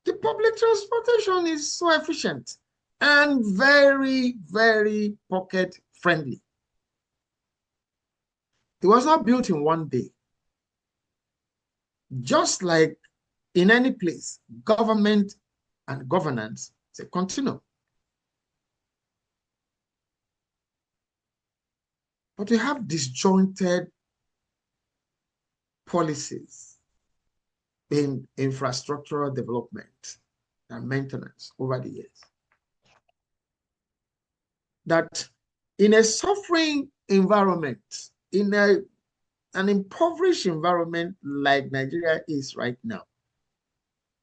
The public transportation is so efficient and very, very pocket friendly. It was not built in one day. Just like in any place, government and governance is a continuum. But we have disjointed policies in infrastructural development and maintenance over the years. That in a suffering environment, in an impoverished environment like Nigeria is right now,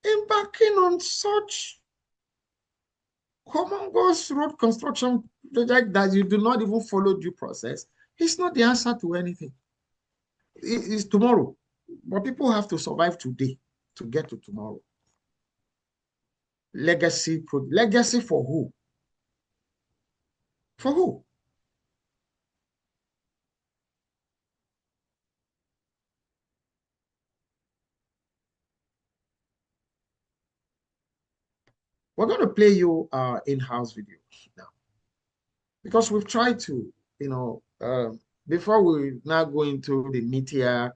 embarking on such humongous road construction project that you do not even follow due process is not the answer to anything. It is tomorrow, but people have to survive today to get to tomorrow. Legacy for who? For who? We're going to play you our in-house video now, because we've tried to, before we now go into the media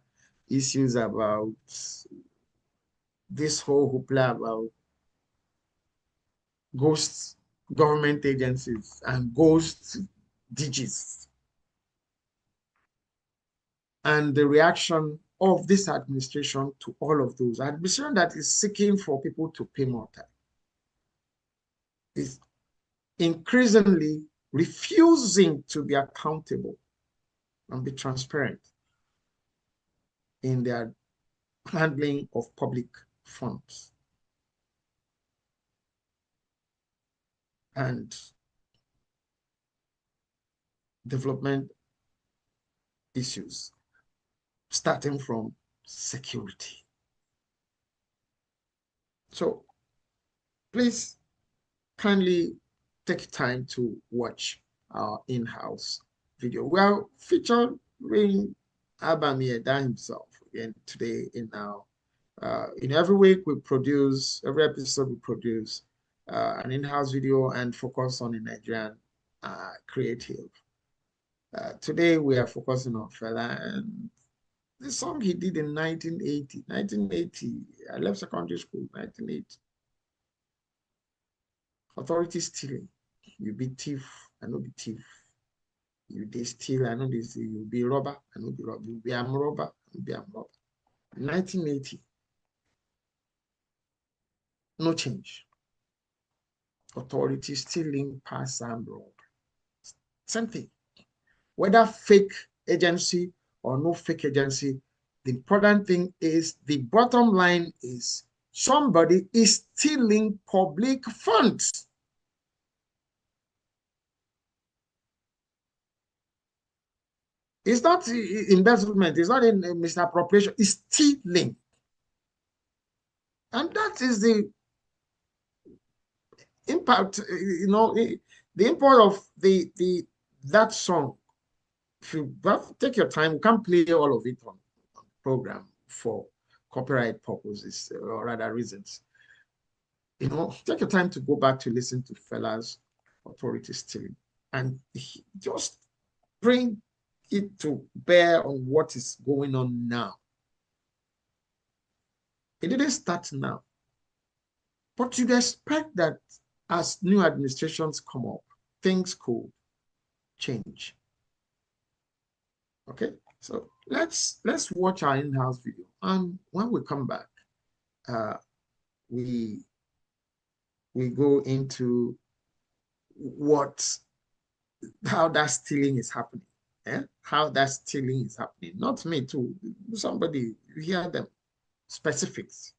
issues about this whole hoopla about ghost government agencies and ghost DGs, and the reaction of this administration to all of those. An administration that is seeking for people to pay more tax is increasingly refusing to be accountable and be transparent in their handling of public funds. And development issues, starting from security. So please kindly take time to watch our in-house video. We are featuring Abamiyeda himself again today in our in every week we produce, every episode we produce an in-house video and focus on the Nigerian creative. Today we are focusing on Fela and the song he did in 1980. 1980, I left secondary school, 1980. Authority stealing. You be thief, I know be thief. You they steal, I know they steal. You be robber, I know be robber. You be arm robber, I know be arm robber. 1980. No change. Authority stealing, pass arm robber. Same thing. Whether fake agency or no fake agency, the important thing is the bottom line is somebody is stealing public funds. It's not investment, it's not in misappropriation, it's stealing. And that is the impact, you know, the import of that song. If you take your time, we can't play all of it on the program for copyright purposes or other reasons. You know, take your time to go back to listen to Fela's Authority Stealing and just bring it to bear on what is going on now. It didn't start now, but you'd expect that as new administrations come up, things could change. Okay, so let's watch our in-house video, and when we come back, we go into how that stealing is happening. How that stealing is happening. Not me too. Somebody, you hear them. Specifics.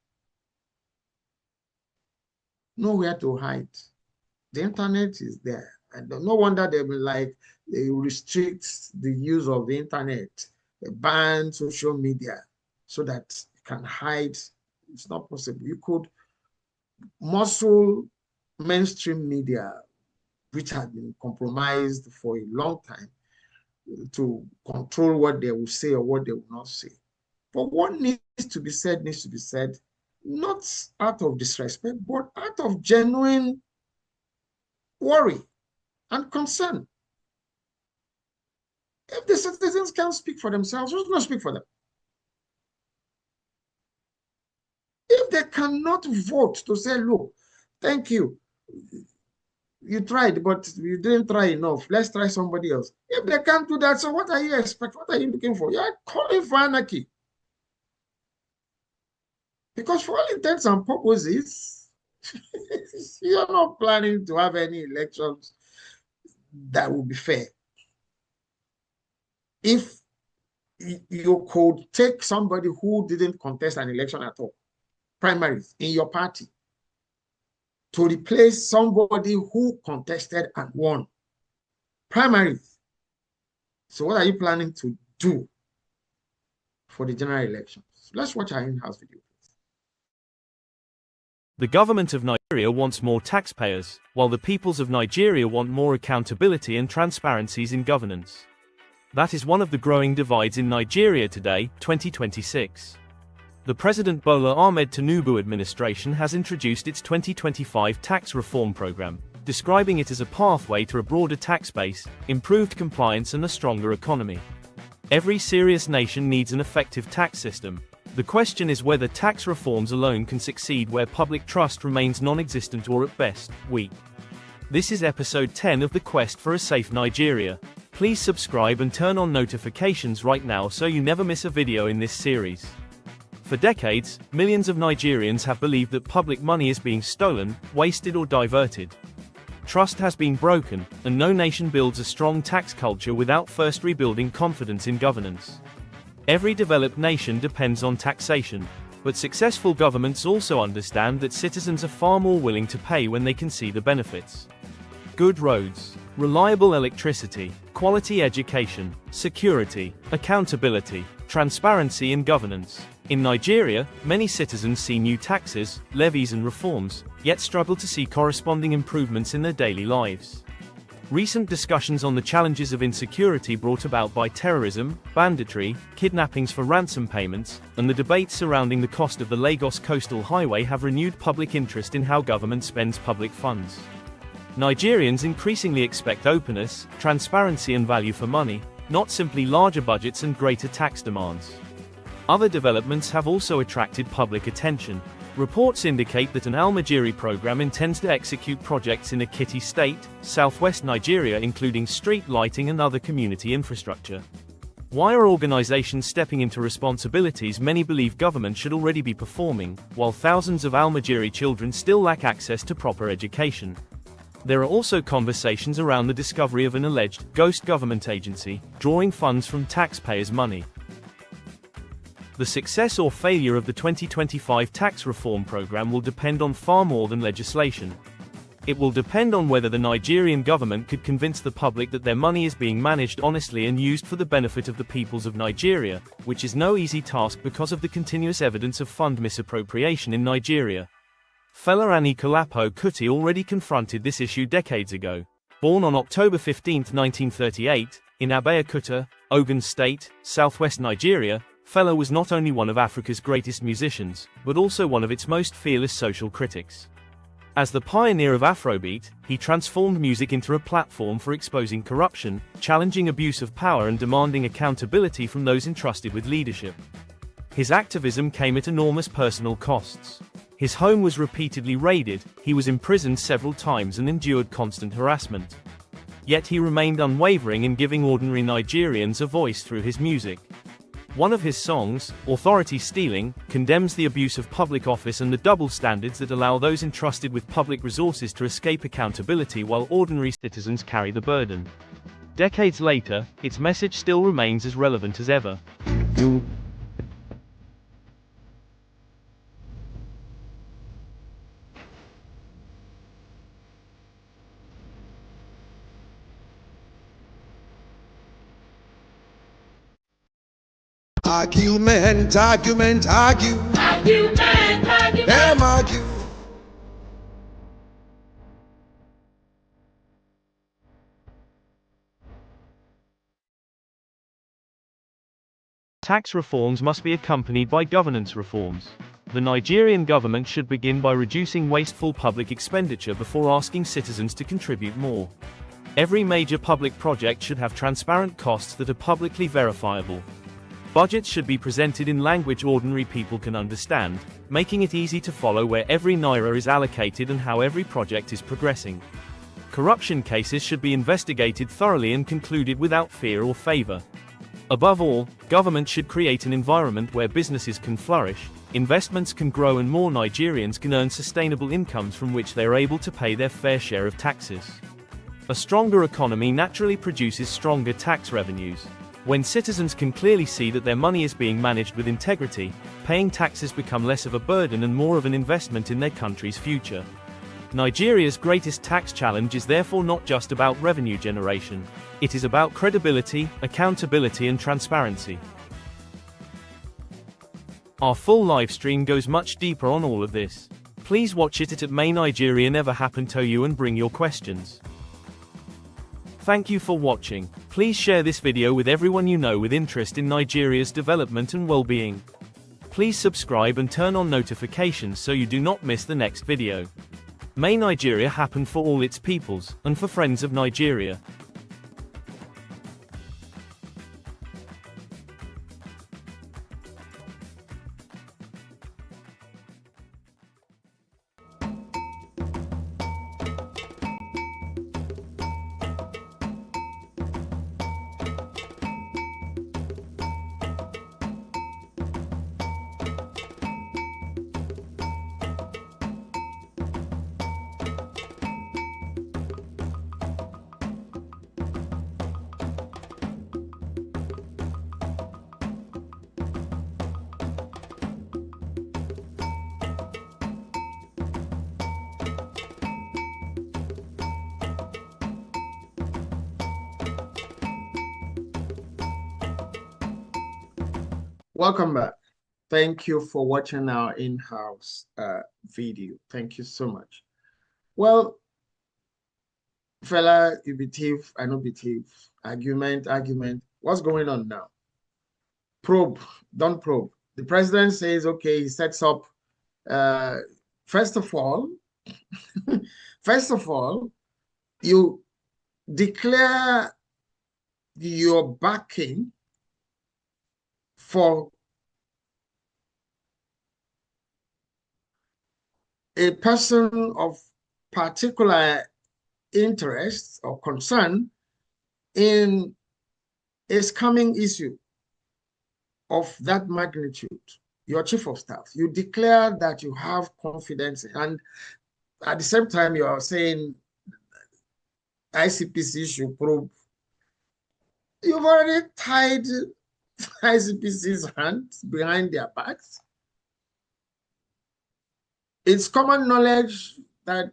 Nowhere to hide. The internet is there. And no wonder they will they restrict the use of the internet, they ban social media so that you can hide. It's not possible. You could muscle mainstream media, which had been compromised for a long time, to control what they will say or what they will not say. But what needs to be said, not out of disrespect, but out of genuine worry and concern. If the citizens can't speak for themselves, who's going to speak for them? If they cannot vote to say, look, thank you, you tried, but you didn't try enough, let's try somebody else. If they can't do that, so what are you expecting? What are you looking for? You're calling for anarchy. Because for all intents and purposes, you're not planning to have any elections that will be fair. If you could take somebody who didn't contest an election at all, primaries in your party, to replace somebody who contested and won primaries. So what are you planning to do for the general elections? Let's watch our in-house video. The government of Nigeria wants more taxpayers, while the peoples of Nigeria want more accountability and transparencies in governance. That is one of the growing divides in Nigeria today, 2026. The President Bola Ahmed Tinubu administration has introduced its 2025 tax reform program, describing it as a pathway to a broader tax base, improved compliance and a stronger economy. Every serious nation needs an effective tax system, The question is whether tax reforms alone can succeed where public trust remains non-existent or at best, weak. This is episode 10 of the Quest for a Safe Nigeria. Please subscribe and turn on notifications right now so you never miss a video in this series. For decades, millions of Nigerians have believed that public money is being stolen, wasted or diverted. Trust has been broken, and no nation builds a strong tax culture without first rebuilding confidence in governance. Every developed nation depends on taxation, but successful governments also understand that citizens are far more willing to pay when they can see the benefits. Good roads, reliable electricity, quality education, security, accountability, transparency in governance. In Nigeria, many citizens see new taxes, levies and reforms, yet struggle to see corresponding improvements in their daily lives. Recent discussions on the challenges of insecurity brought about by terrorism, banditry, kidnappings for ransom payments, and the debates surrounding the cost of the Lagos Coastal Highway have renewed public interest in how government spends public funds. Nigerians increasingly expect openness, transparency and value for money, not simply larger budgets and greater tax demands. Other developments have also attracted public attention. Reports indicate that an Almajiri program intends to execute projects in Ekiti State, southwest Nigeria, including street lighting and other community infrastructure. Why are organizations stepping into responsibilities many believe government should already be performing, while thousands of Almajiri children still lack access to proper education? There are also conversations around the discovery of an alleged ghost government agency, drawing funds from taxpayers' money. The success or failure of the 2025 tax reform program will depend on far more than legislation. It will depend on whether the Nigerian government could convince the public that their money is being managed honestly and used for the benefit of the peoples of Nigeria, which is no easy task because of the continuous evidence of fund misappropriation in Nigeria. Fela Anikulapo Kuti already confronted this issue decades ago. Born on October 15, 1938, in Abeokuta, Ogun State, southwest Nigeria, Fela was not only one of Africa's greatest musicians, but also one of its most fearless social critics. As the pioneer of Afrobeat, he transformed music into a platform for exposing corruption, challenging abuse of power and demanding accountability from those entrusted with leadership. His activism came at enormous personal costs. His home was repeatedly raided, he was imprisoned several times and endured constant harassment. Yet he remained unwavering in giving ordinary Nigerians a voice through his music. One of his songs, Authority Stealing, condemns the abuse of public office and the double standards that allow those entrusted with public resources to escape accountability while ordinary citizens carry the burden. Decades later, its message still remains as relevant as ever. Argument, argument, argue. Argument, argument. Them argue. Tax reforms must be accompanied by governance reforms. The Nigerian government should begin by reducing wasteful public expenditure before asking citizens to contribute more. Every major public project should have transparent costs that are publicly verifiable. Budgets should be presented in language ordinary people can understand, making it easy to follow where every naira is allocated and how every project is progressing. Corruption cases should be investigated thoroughly and concluded without fear or favor. Above all, government should create an environment where businesses can flourish, investments can grow and more Nigerians can earn sustainable incomes from which they are able to pay their fair share of taxes. A stronger economy naturally produces stronger tax revenues. When citizens can clearly see that their money is being managed with integrity, paying taxes become less of a burden and more of an investment in their country's future. Nigeria's greatest tax challenge is therefore not just about revenue generation. It is about credibility, accountability and transparency. Our full live stream goes much deeper on all of this. Please watch it at May Nigeria Never Happen to You and bring your questions. Thank you for watching. Please share this video with everyone you know with interest in Nigeria's development and well-being. Please subscribe and turn on notifications so you do not miss the next video. May Nigeria happen for all its peoples, and for friends of Nigeria. Welcome back. Thank you for watching our in-house video. Thank you so much. Well, fella, you be thief, I know be thief. Argument. What's going on now? Probe, don't probe. The president says, okay, he sets up, first of all, you declare your backing for a person of particular interest or concern in a scamming issue of that magnitude, your chief of staff. You declare that you have confidence, and at the same time, you are saying ICPC should probe. You've already tied ICPC's hands behind their backs. It's common knowledge that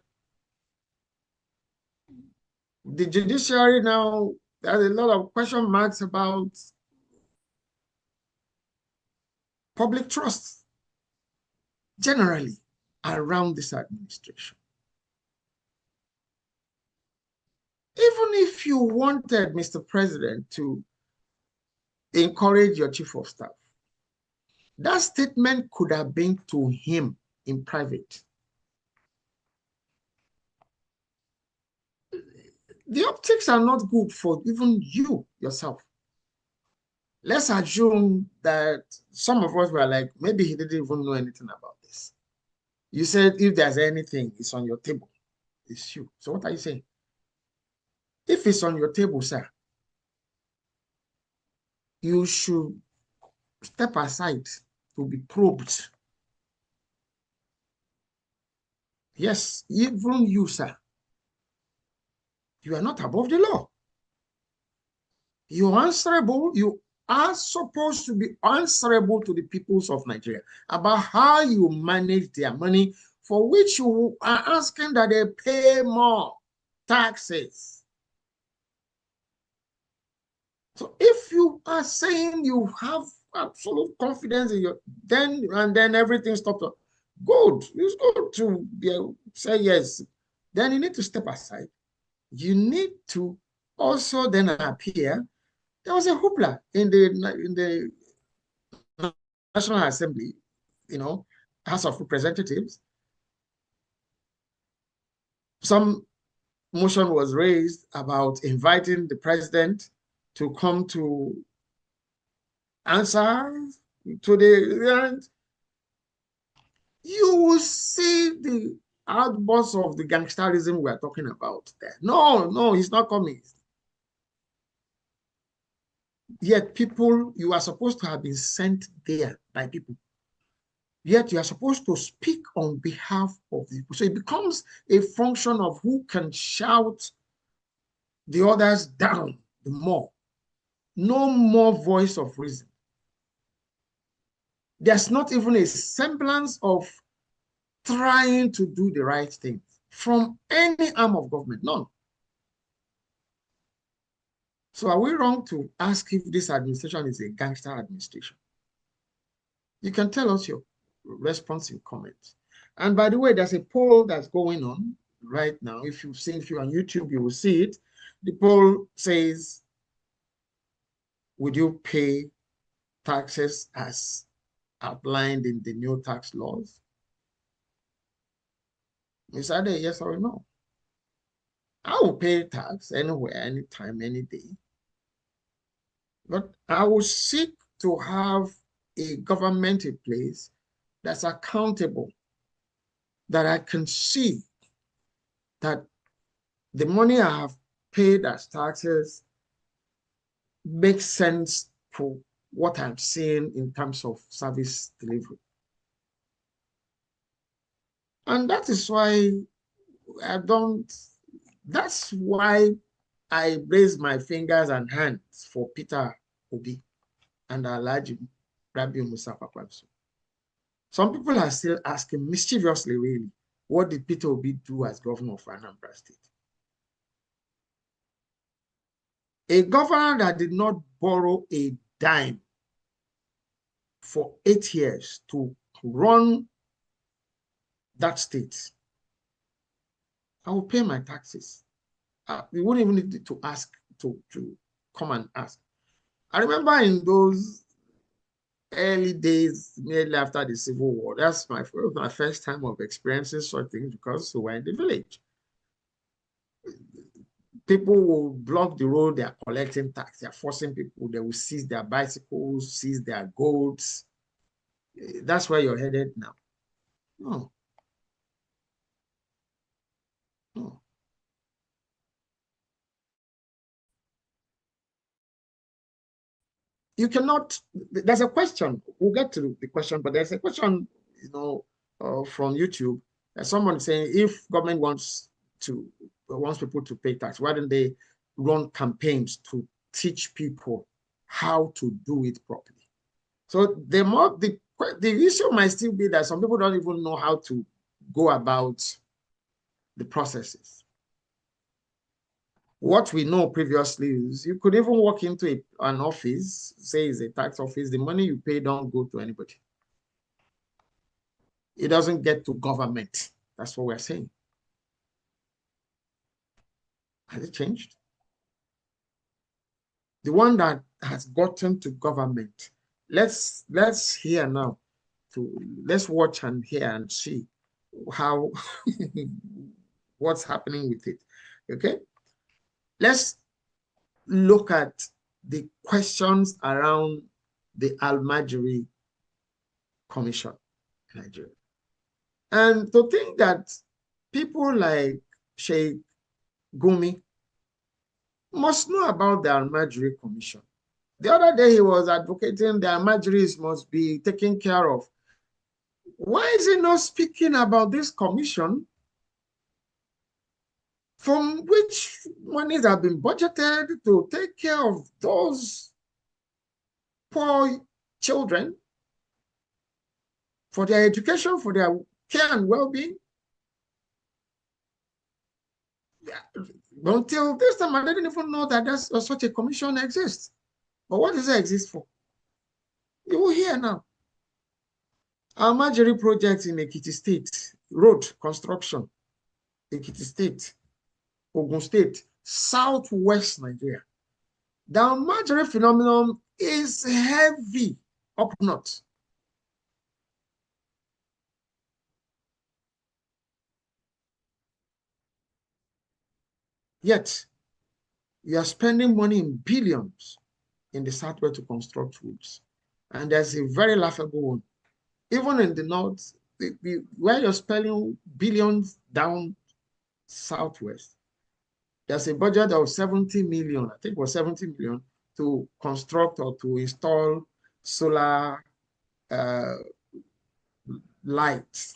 the judiciary now, there's a lot of question marks about public trust generally around this administration. Even if you wanted, Mr. President, to encourage your chief of staff, that statement could have been to him in private. The optics are not good for even you yourself. Let's assume that some of us were like, maybe he didn't even know anything about this. You said if there's anything, it's on your table. It's you. So what are you saying? If it's on your table, sir, you should step aside to be probed. Yes, even you, sir, you are not above the law. You're answerable. You are supposed to be answerable to the peoples of Nigeria about how you manage their money, for which you are asking that they pay more taxes. So if you are saying you have absolute confidence in your, then everything stops. Good. It's good to be able to say yes. Then you need to step aside. You need to also then appear. There was a hoopla in the National Assembly, House of Representatives. Some motion was raised about inviting the president to come to answer to the end. You will see the outburst of the gangsterism we're talking about there. No, he's not coming. Yet people, you are supposed to have been sent there by people. Yet you are supposed to speak on behalf of the people. So it becomes a function of who can shout the others down the more. No more voice of reason. There's not even a semblance of trying to do the right thing from any arm of government, none. So are we wrong to ask if this administration is a gangster administration? You can tell us your response in comments. And by the way, there's a poll that's going on right now. If you're on YouTube, you will see it. The poll says, would you pay taxes as outlined in the new tax laws? It's either yes or no. I will pay tax anywhere, anytime, any day. But I will seek to have a government in place that's accountable, that I can see that the money I have paid as taxes makes sense for what I'm seeing in terms of service delivery. And that is why that's why I raise my fingers and hands for Peter Obi and Alhaji Rabiu Musa Kwankwaso. Some people are still asking mischievously, really, what did Peter Obi do as governor of Anambra State? A governor that did not borrow a dime for 8 years to run that state, I will pay my taxes. We wouldn't even need to ask, to come and ask. I remember in those early days, immediately after the Civil War, that's my first time of experiencing such things, because we were in the village. People will block the road, they are collecting tax, they are forcing people, they will seize their bicycles, seize their goats. That's where you're headed now. No. No. You cannot, there's a question, we'll get to the question, but there's a question, from YouTube, someone saying, if government wants people to pay tax, why don't they run campaigns to teach people how to do it properly? So the issue might still be that some people don't even know how to go about the processes. What we know previously is you could even walk into an office, say it's a tax office, the money you pay don't go to anybody. It doesn't get to government. That's what we're saying. Has it changed? The one that has gotten to government, let's hear now. Let's watch and hear and see how what's happening with it. Okay, let's look at the questions around the Al-Majri Commission in Nigeria. And to think that people like Sheikh Gumi must know about the Al-Majri Commission. The other day he was advocating the Al-Majris must be taken care of. Why is he not speaking about this commission from which monies have been budgeted to take care of those poor children, for their education, for their care and well-being? Until this time, I didn't even know that such a commission exists. But what does it exist for? You will hear now. Al-Majri project in Ekiti State, road construction, Ekiti State, Ogun State, southwest Nigeria. The Al-Majri phenomenon is heavy up north. Yet, you are spending money in billions in the southwest to construct roads. And there's a very laughable one. Even in the north, where you're spending billions down southwest, there's a budget of 70 million, I think it was 70 million, to construct or to install solar lights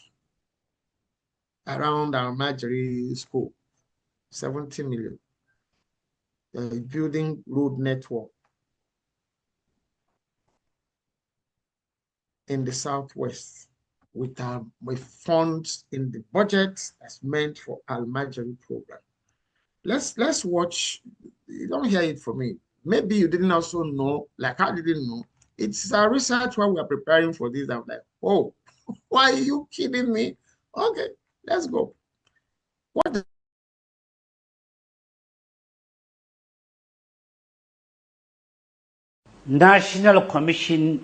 around our Majori school. 70 million. Building road network in the southwest with funds in the budget that's meant for Al-Majri program. Let's watch. You don't hear it from me. Maybe you didn't also know, like I didn't know. It's a research while we are preparing for this. I'm like, oh, why are you kidding me? Okay, let's go. What? National Commission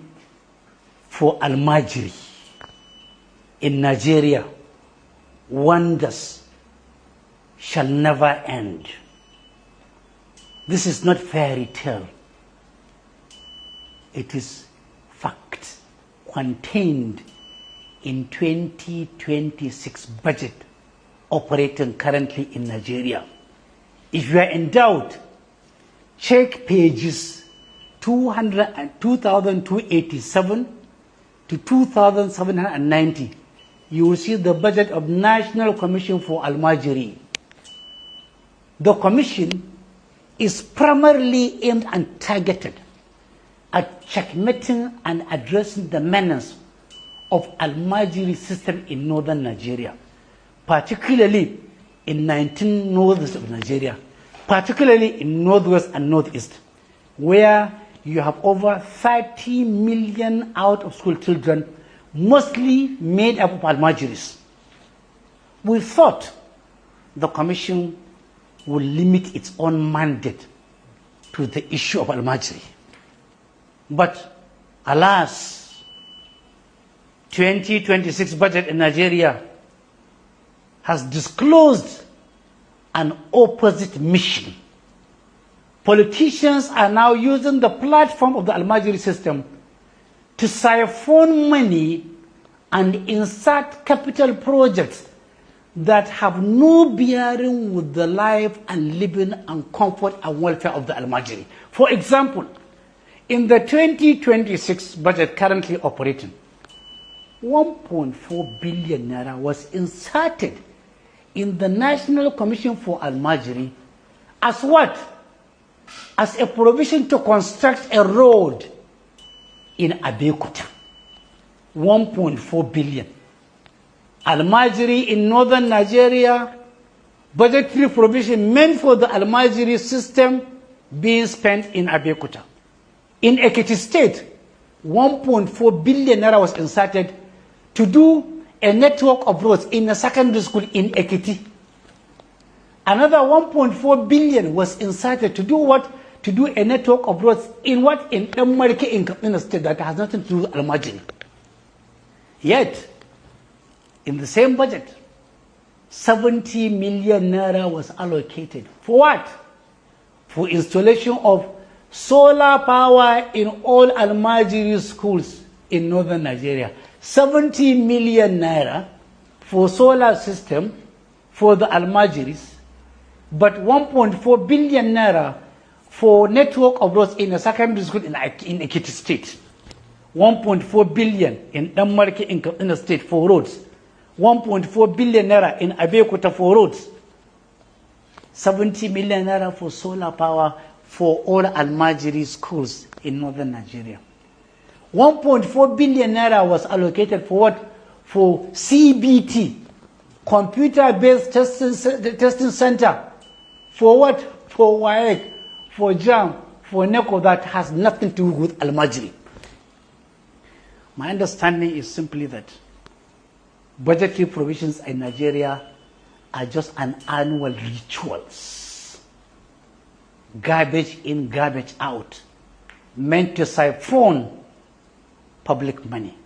for Al-Majri in Nigeria, wonders shall never end. This is not fairy tale. It is fact contained in 2026 budget operating currently in Nigeria. If you are in doubt, check pages 2287 to 2790. You will see the budget of National Commission for Al-Majri. The commission is primarily aimed and targeted at checkmating and addressing the menace of Al-Majri system in northern Nigeria, particularly in 19 northwest of Nigeria, particularly in northwest and northeast, where you have over 30 million out-of-school children, mostly made up of Almajiris. We thought the Commission would limit its own mandate to the issue of Almajiri. But alas, 2026 budget in Nigeria has disclosed an opposite mission. Politicians are now using the platform of the Almajiri system to siphon money and insert capital projects that have no bearing with the life and living and comfort and welfare of the Almajiri. For example, in the 2026 budget currently operating, 1.4 billion naira was inserted in the National Commission for Almajiri as what? As a provision to construct a road in Abeokuta. 1.4 billion. Almajiri in northern Nigeria, budgetary provision meant for the Almajiri system being spent in Abeokuta. In Ekiti State, 1.4 billion naira was inserted to do a network of roads in a secondary school in Ekiti. Another 1.4 billion was inserted to do what? To do a network of roads in what? In America, in Katsina State, that has nothing to do with Almajiri. Yet, in the same budget, 70 million naira was allocated. For what? For installation of solar power in all Almajiri schools in northern Nigeria. 70 million naira for solar system for the Almajiris, but 1.4 billion naira for network of roads in a secondary school in Ekiti State. 1.4 billion in Damarke in the state for roads. 1.4 billion naira in Abeokuta for roads. 70 million naira for solar power for all Almajiri schools in northern Nigeria. 1.4 billion naira was allocated for what? For CBT, computer-based testing center. For what? For WAEC, for JAM, for NECO, that has nothing to do with Almajiri. My understanding is simply that budgetary provisions in Nigeria are just an annual rituals. Garbage in, garbage out, meant to siphon public money,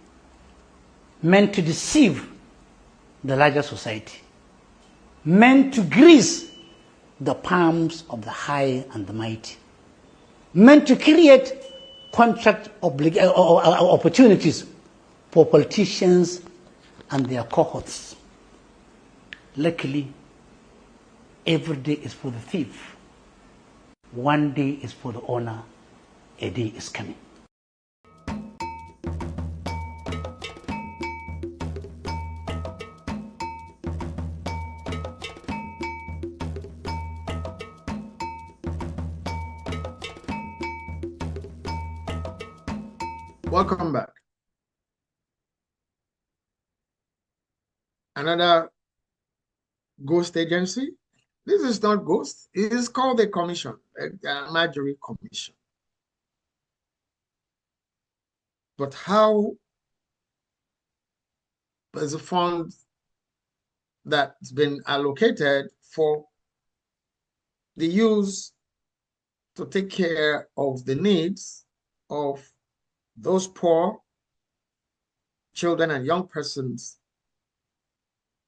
meant to deceive the larger society, meant to grease the palms of the high and the mighty, meant to create contract opportunities for politicians and their cohorts. Luckily, every day is for the thief. One day is for the owner. A day is coming. Welcome back. Another ghost agency. This is not ghost. It is called a commission, a Almajiri commission. But how is the fund that's been allocated for the use to take care of the needs of those poor children and young persons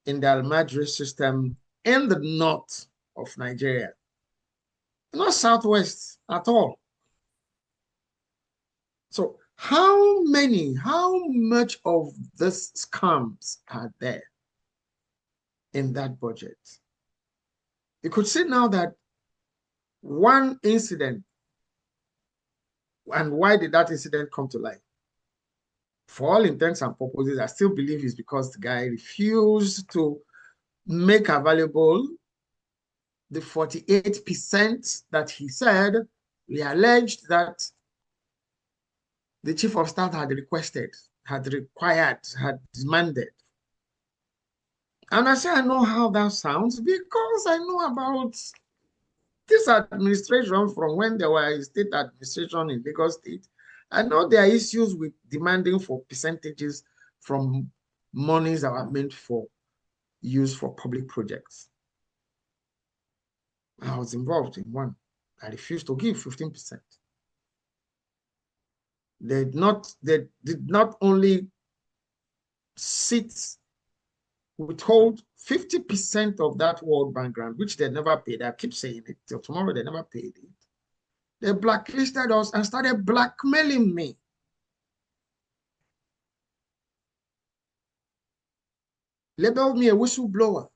in the Almajiri system in the north of Nigeria, not southwest at all? So how much of these scams are there in that budget? You could see now that one incident, and why did that incident come to light? For all intents and purposes, I still believe it's because the guy refused to make available the 48% that he said, we alleged that the chief of staff had requested, had required, had demanded. And I say I know how that sounds because I know about this administration, from when there were a state administration in Lagos State, I know there are issues with demanding for percentages from monies that are meant for use for public projects. I was involved in one. I refused to give 15%. They did not only withhold 50% of that World Bank grant, which they never paid. I keep saying it till tomorrow, they never paid it. They blacklisted us and started blackmailing me. Labeled me a whistleblower.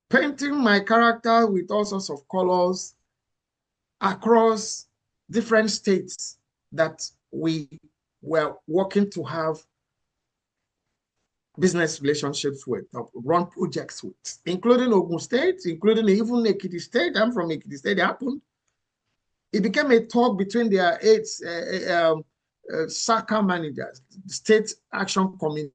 Painting my character with all sorts of colors across different states that we were working to have business relationships with, run projects with, including Ogun State, including even Ekiti State. I'm from Ekiti State. It happened. It became a talk between their 8 SACA managers, State Action Committee.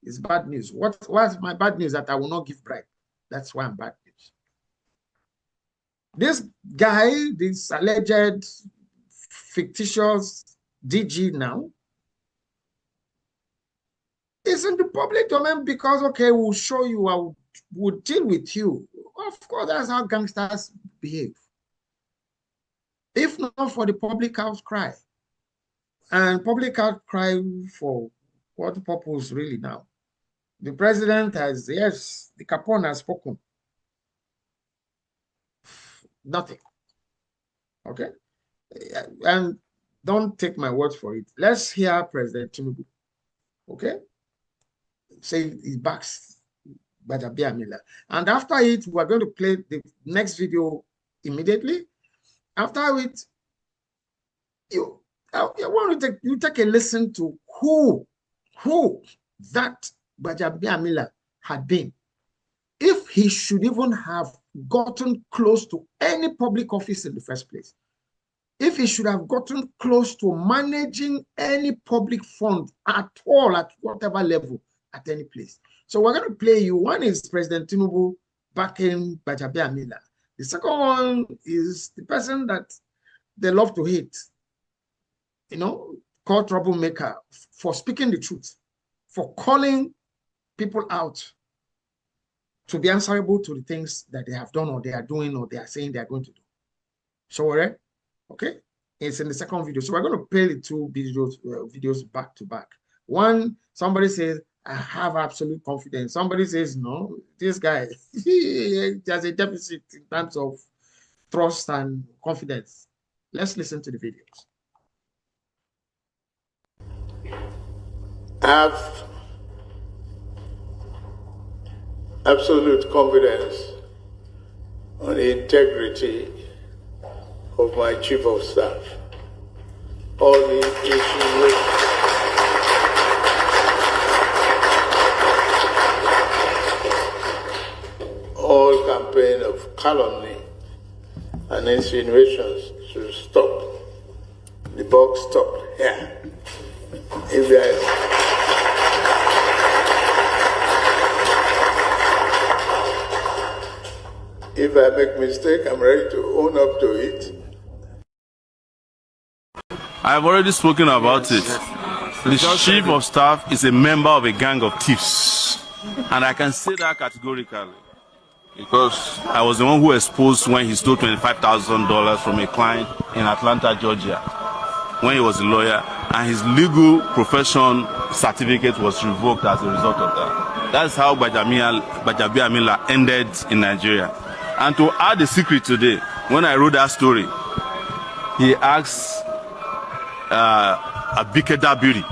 It's bad news. What's my bad news? That I will not give bribe. That's why I'm bad news. This guy, this alleged fictitious DG now, is in the public domain because, okay, we'll show you, we'll deal with you. Of course, that's how gangsters behave. If not for the public outcry, and public outcry for what purpose really now? The president has, yes, the Capone has spoken. Nothing. Okay? And don't take my word for it. Let's hear President Tinubu. Okay? Say he backs Gbajabiamila. And after it, we're going to play the next video immediately. After it, I want to take a listen to who that Gbajabiamila had been. If he should even have gotten close to any public office in the first place, if he should have gotten close to managing any public fund at all, at whatever level, at any place. So we're going to play you. One is President Tinubu backing Gbajabiamila. The second one is the person that they love to hate, you know, called troublemaker, for speaking the truth, for calling people out to be answerable to the things that they have done or they are doing or they are saying they are going to do. So, okay, it's in the second video. So we're going to play the two videos back to back. One, somebody says, I have absolute confidence. Somebody says, no, this guy, he has a deficit in terms of trust and confidence. Let's listen to the videos. I have absolute confidence on the integrity of my chief of staff. All the issues all campaign of calumny and insinuations should stop. The buck stopped here. If I make mistake, I'm ready to own up to it. I've already spoken about it. The chief of staff is a member of a gang of thieves. And I can say that categorically. Because I was the one who exposed when he stole $25,000 from a client in Atlanta, Georgia, when he was a lawyer, and his legal profession certificate was revoked as a result of that. That's how Gbajabiamila ended in Nigeria. And to add the secret today, when I wrote that story, he asked Abike Dabiri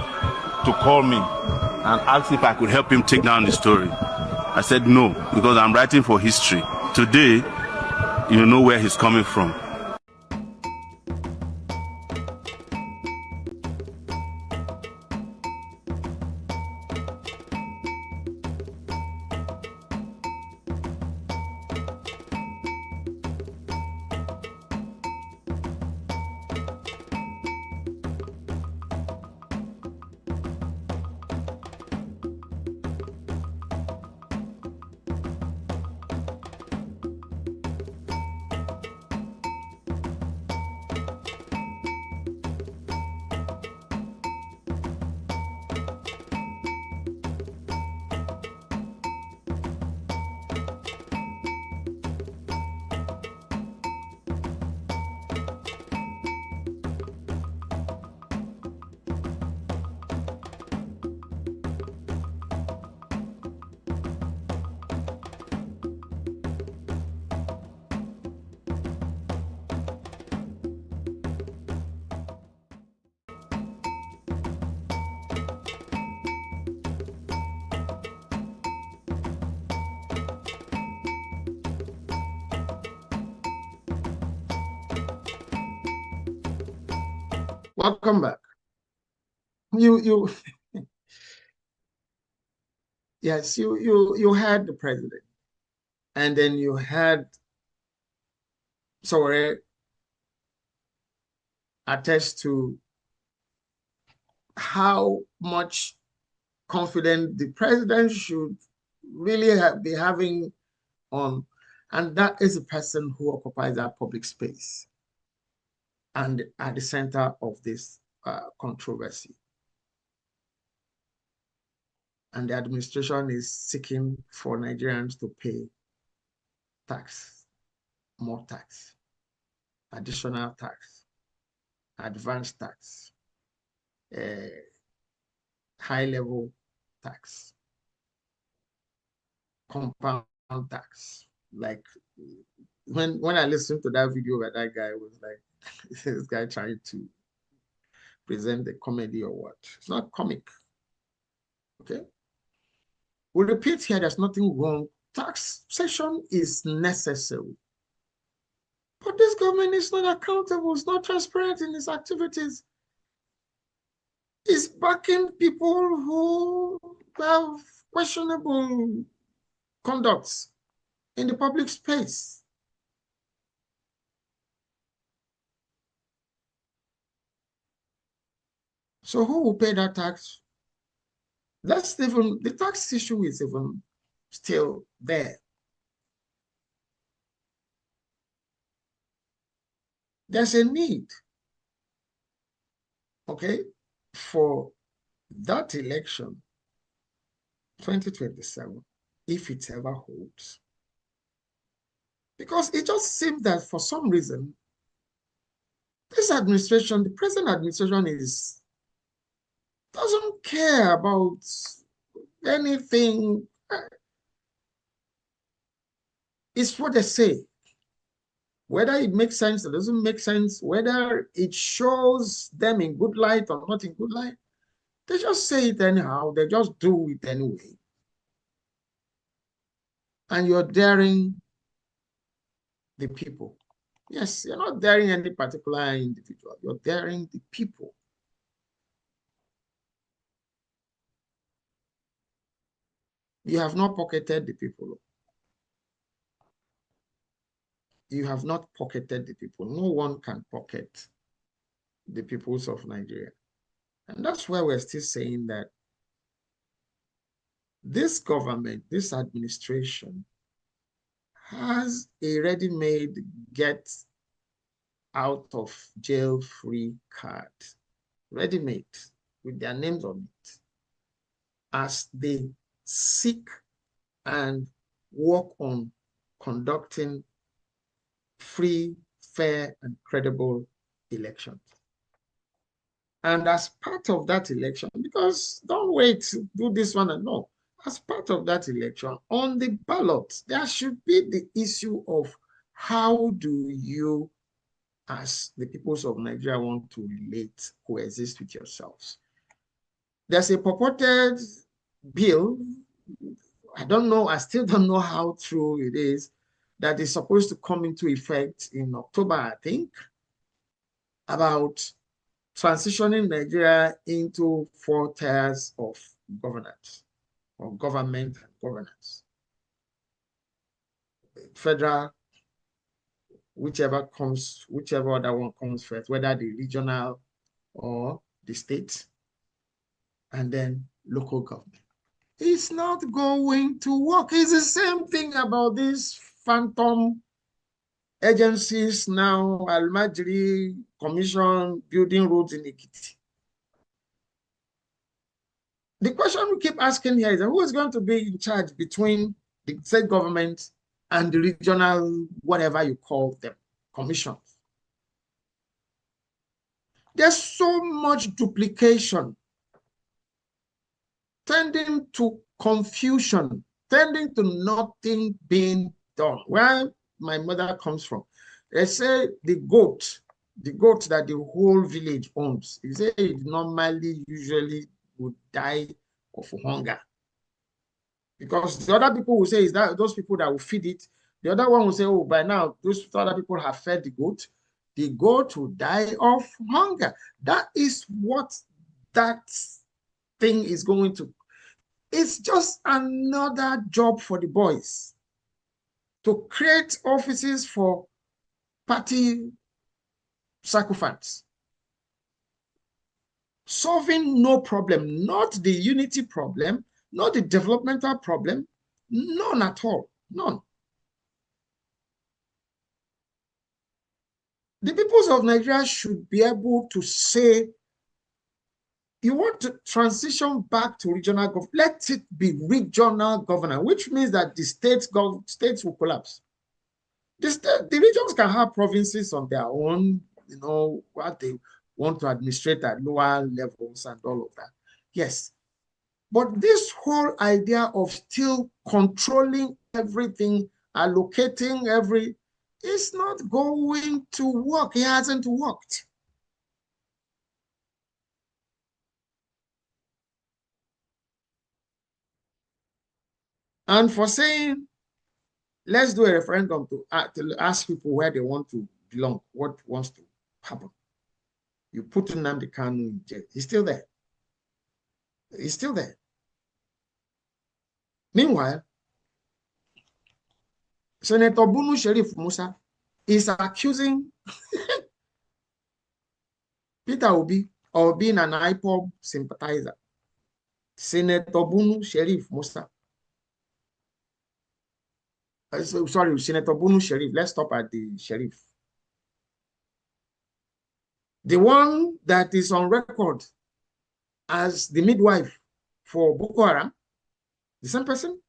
to call me and asked if I could help him take down the story. I said no, because I'm writing for history. Today, you know where he's coming from. Welcome back. You yes, you had the president, and then you had Sowore attest to how much confidence the president should really be having on, and that is a person who occupies that public space and at the center of this controversy. And the administration is seeking for Nigerians to pay tax, more tax, additional tax, advanced tax, high-level tax, compound tax. Like when I listened to that video where that guy was like, this guy trying to present the comedy or what? It's not comic. Okay. We repeat here, there's nothing wrong. Taxation is necessary. But this government is not accountable, it's not transparent in its activities. It's backing people who have questionable conducts in the public space. So who will pay that tax? That's even, the tax issue is even still there. There's a need, okay, for that election, 2027, if it ever holds. Because it just seems that for some reason, this administration, the present administration doesn't care about anything. It's what they say. Whether it makes sense or doesn't make sense, whether it shows them in good light or not in good light, they just say it anyhow. They just do it anyway. And you're daring the people. Yes, you're not daring any particular individual. You're daring the people. You have not pocketed the people. You have not pocketed the people. No one can pocket the peoples of Nigeria. And that's why we're still saying that this government, this administration, has a ready-made get out of jail free card, ready-made with their names on it, as they seek and work on conducting free, fair, and credible elections. And as part of that election, because don't wait to do this one and no, as part of that election, on the ballot, there should be the issue of how do you, as the peoples of Nigeria, want to relate, coexist with yourselves. There's a purported bill, I don't know, I still don't know how true it is, that is supposed to come into effect in October, I think, about transitioning Nigeria into 4 tiers of governance, or government and governance. Federal, whichever other one comes first, whether the regional or the state, and then local government. It's not going to work. It's the same thing about these phantom agencies now, Almajiri Commission building roads in Ekiti. The question we keep asking here is who is going to be in charge between the state government and the regional, whatever you call them, commissions? There's so much duplication, tending to confusion, tending to nothing being done. Where my mother comes from, they say the goat that the whole village owns, they say it normally usually would die of hunger. Because the other people will say is that those people that will feed it. The other one will say, oh, by now, those other people have fed the goat. they go to die of hunger. That is what that thing is going to. It's just another job for the boys to create offices for party sycophants, solving no problem, not the unity problem, not the developmental problem, none at all, none. The peoples of Nigeria should be able to say, you want to transition back to regional government, let it be regional governance, which means that the states will collapse. The regions can have provinces on their own, you know, what they want to administrate at lower levels and all of that. Yes. But this whole idea of still controlling everything, allocating it's not going to work. It hasn't worked. And for saying, let's do a referendum to ask people where they want to belong, what wants to happen. You put Nnamdi Kanu in jail. He's still there. He's still there. Meanwhile, Senator Bunu Sheriff Musa is accusing Peter Obi of being an IPOB sympathizer. Senator Bunu Sheriff Musa. Sorry, Senator Bunu Sheriff. Let's stop at the sheriff. The one that is on record as the midwife for Boko Haram, the same person,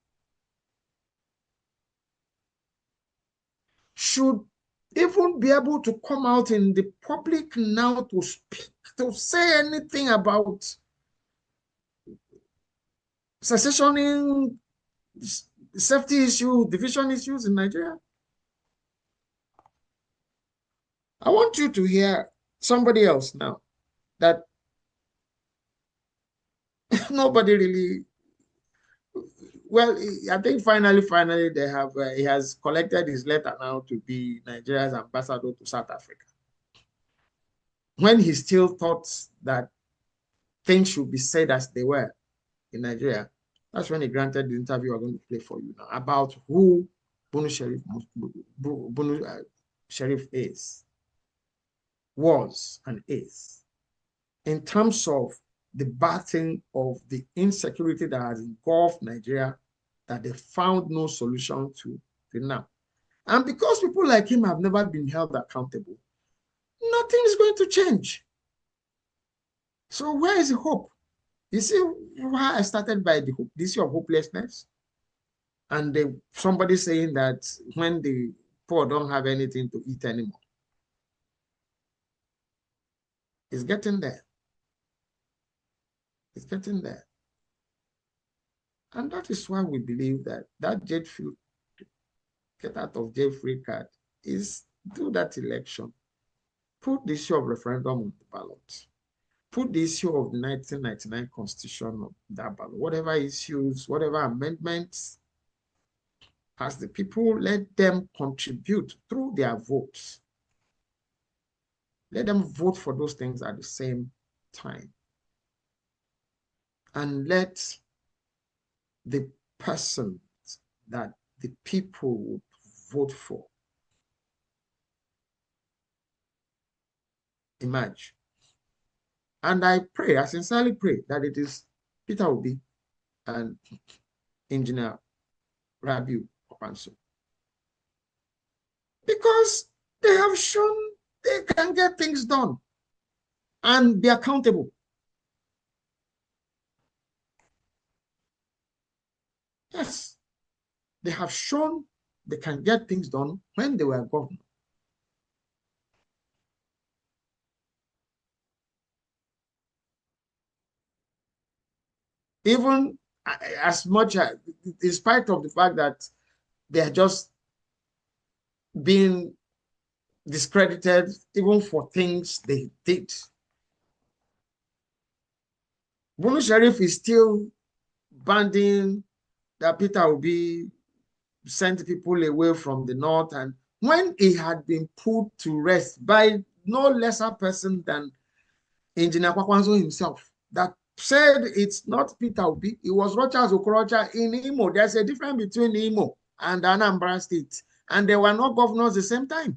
should even be able to come out in the public now to speak, to say anything about secessioning, safety issues, division issues in Nigeria. I want you to hear somebody else now that nobody really, well, I think finally they have, he has collected his letter now to be Nigeria's ambassador to South Africa. When he still thought that things should be said as they were in Nigeria, that's when he granted the interview I'm going to play for you now about who Bunu Sheriff was and is, in terms of the battling of the insecurity that has engulfed Nigeria, that they found no solution to till now. And because people like him have never been held accountable, nothing is going to change. So where is the hope? You see why I started by the issue of hopelessness? And somebody saying that when the poor don't have anything to eat anymore. It's getting there. It's getting there. And that is why we believe that get out of jail free card is do that election. Put the issue of referendum on the ballot. Put the issue of the 1999 Constitution on that ballot. Whatever issues, whatever amendments, as the people, let them contribute through their votes. Let them vote for those things at the same time. And let the persons that the people would vote for emerge. And I pray, I sincerely pray that it is Peter Obi and Engineer Rabiu Opanso. Because they have shown they can get things done and be accountable. Yes, they have shown they can get things done when they were governor. Even as much as, in spite of the fact that they are just being discredited even for things they did. Bunu Sheriff is still banding that Peter Obi sent people away from the north and when he had been put to rest by no lesser person than Engineer Kwakwanzo himself, that said it's not Peter Obi, it was Rochas Okorocha in Imo. There's a difference between Imo and Anambra State, and they were not governors at the same time.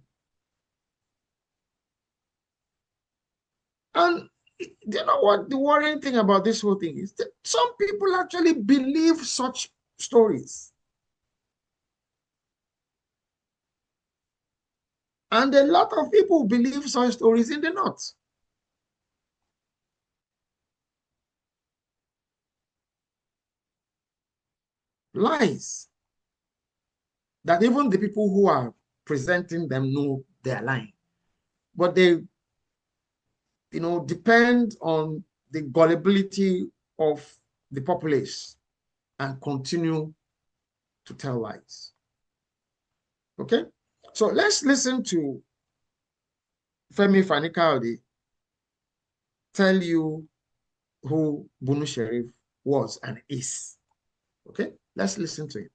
And you know what the worrying thing about this whole thing is? That some people actually believe such stories. And a lot of people believe such stories in the North. Lies that even the people who are presenting them know they're lying. But they, you know, depend on the gullibility of the populace and continue to tell lies. Okay? So let's listen to Femi Fani-Kayode tell you who Bunu Sheriff was and is. Okay? Let's listen to it.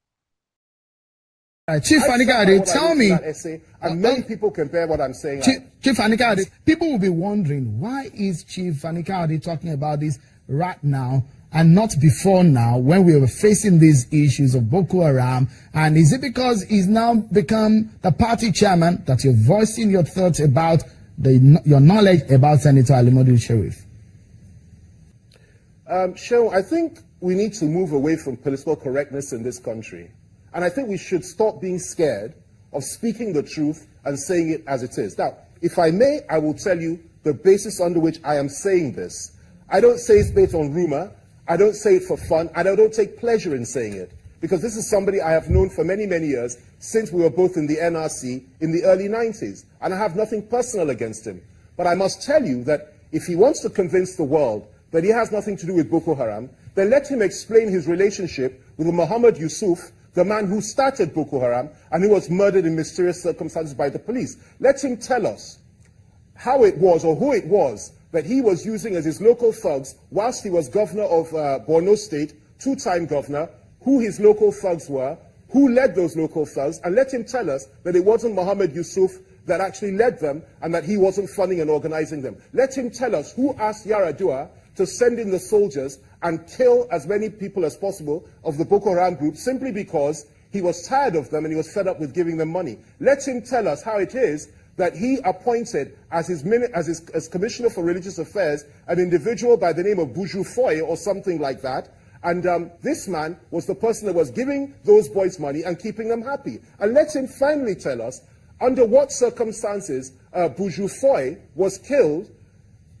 Chief Fani-Kayode, tell me. Essay, and many people compare what I'm saying. Chief Fani-Kayode, people will be wondering, why is Chief Fani-Kayode talking about this right now and not before now, when we were facing these issues of Boko Haram? And is it because he's now become the party chairman that you're voicing your thoughts about your knowledge about Senator Alimadu Sheriff? Shehu, I think we need to move away from political correctness in this country. And I think we should stop being scared of speaking the truth and saying it as it is. Now, if I may, I will tell you the basis under which I am saying this. I don't say it based on rumor. I don't say it for fun. And I don't take pleasure in saying it. Because this is somebody I have known for many, many years, since we were both in the NRC in the early 90s. And I have nothing personal against him. But I must tell you that if he wants to convince the world that he has nothing to do with Boko Haram, then let him explain his relationship with Muhammad Yusuf, the man who started Boko Haram and who was murdered in mysterious circumstances by the police. Let him tell us how it was, or who it was, that he was using as his local thugs whilst he was governor of Borno State, two-time governor, who his local thugs were, who led those local thugs, and let him tell us that it wasn't Muhammad Yusuf that actually led them and that he wasn't funding and organizing them. Let him tell us who asked Yaradua to send in the soldiers and kill as many people as possible of the Boko Haram group simply because he was tired of them and he was fed up with giving them money. Let him tell us how it is that he appointed as Commissioner for Religious Affairs an individual by the name of Buju Foy or something like that. And this man was the person that was giving those boys money and keeping them happy. And let him finally tell us under what circumstances Buju Foy was killed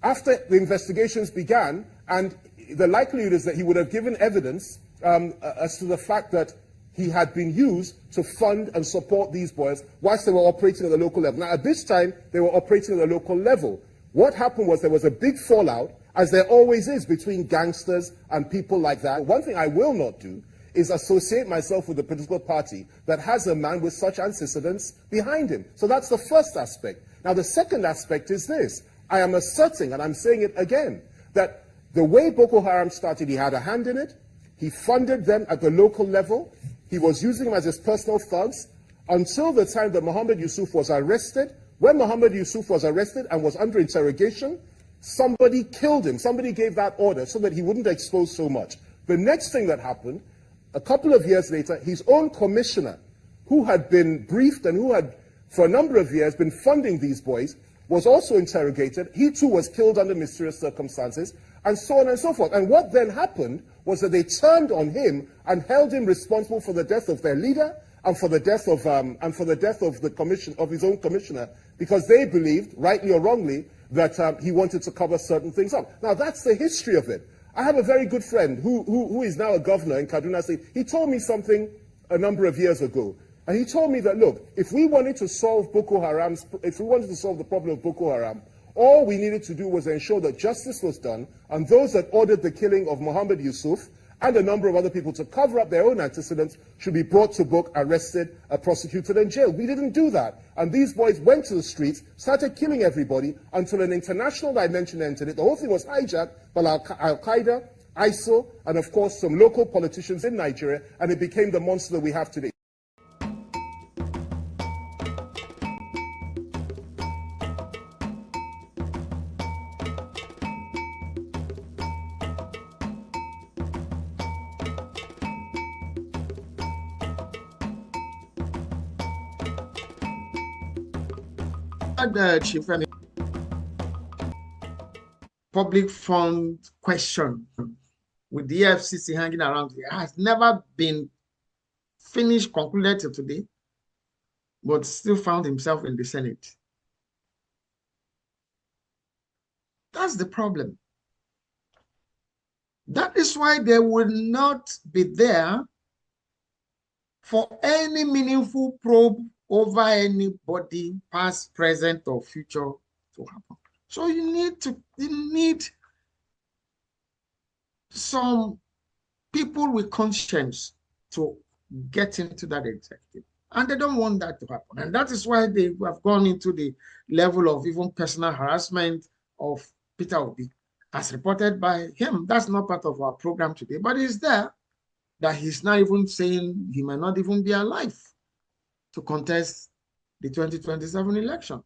after the investigations began, and the likelihood is that he would have given evidence as to the fact that he had been used to fund and support these boys whilst they were operating at the local level. Now, at this time, they were operating at the local level. What happened was there was a big fallout, as there always is, between gangsters and people like that. One thing I will not do is associate myself with a political party that has a man with such antecedents behind him. So that's the first aspect. Now, the second aspect is this. I am asserting, and I'm saying it again, that the way Boko Haram started, he had a hand in it. He funded them at the local level. He was using them as his personal thugs until the time that Muhammad Yusuf was arrested. When Muhammad Yusuf was arrested and was under interrogation, somebody killed him. Somebody gave that order so that he wouldn't expose so much. The next thing that happened, a couple of years later, his own commissioner, who had been briefed and who had, for a number of years, been funding these boys, was also interrogated. He too was killed under mysterious circumstances, and so on and so forth. And what then happened was that they turned on him and held him responsible for the death of their leader and for the death of his own commissioner, because they believed, rightly or wrongly, that he wanted to cover certain things up. Now that's the history of it. I have a very good friend who is now a governor in Kaduna State. He told me something a number of years ago. And he told me that, look, if we wanted to solve the problem of Boko Haram, all we needed to do was ensure that justice was done, and those that ordered the killing of Muhammad Yusuf and a number of other people to cover up their own antecedents should be brought to book, arrested, prosecuted, and jailed. We didn't do that. And these boys went to the streets, started killing everybody until an international dimension entered it. The whole thing was hijacked by Al-Qaeda, ISIL, and of course some local politicians in Nigeria, and it became the monster that we have today. Chief Femi, public fund question with the FCC hanging around here has never been finished, concluded till today, but still found himself in the Senate. That's the problem. That is why they will not be there for any meaningful probe over anybody, past, present, or future, to happen. So you need some people with conscience to get into that executive. And they don't want that to happen. And that is why they have gone into the level of even personal harassment of Peter Obi, as reported by him. That's not part of our program today, but it's there, that he's not even saying he might not even be alive to contest the 2027 election.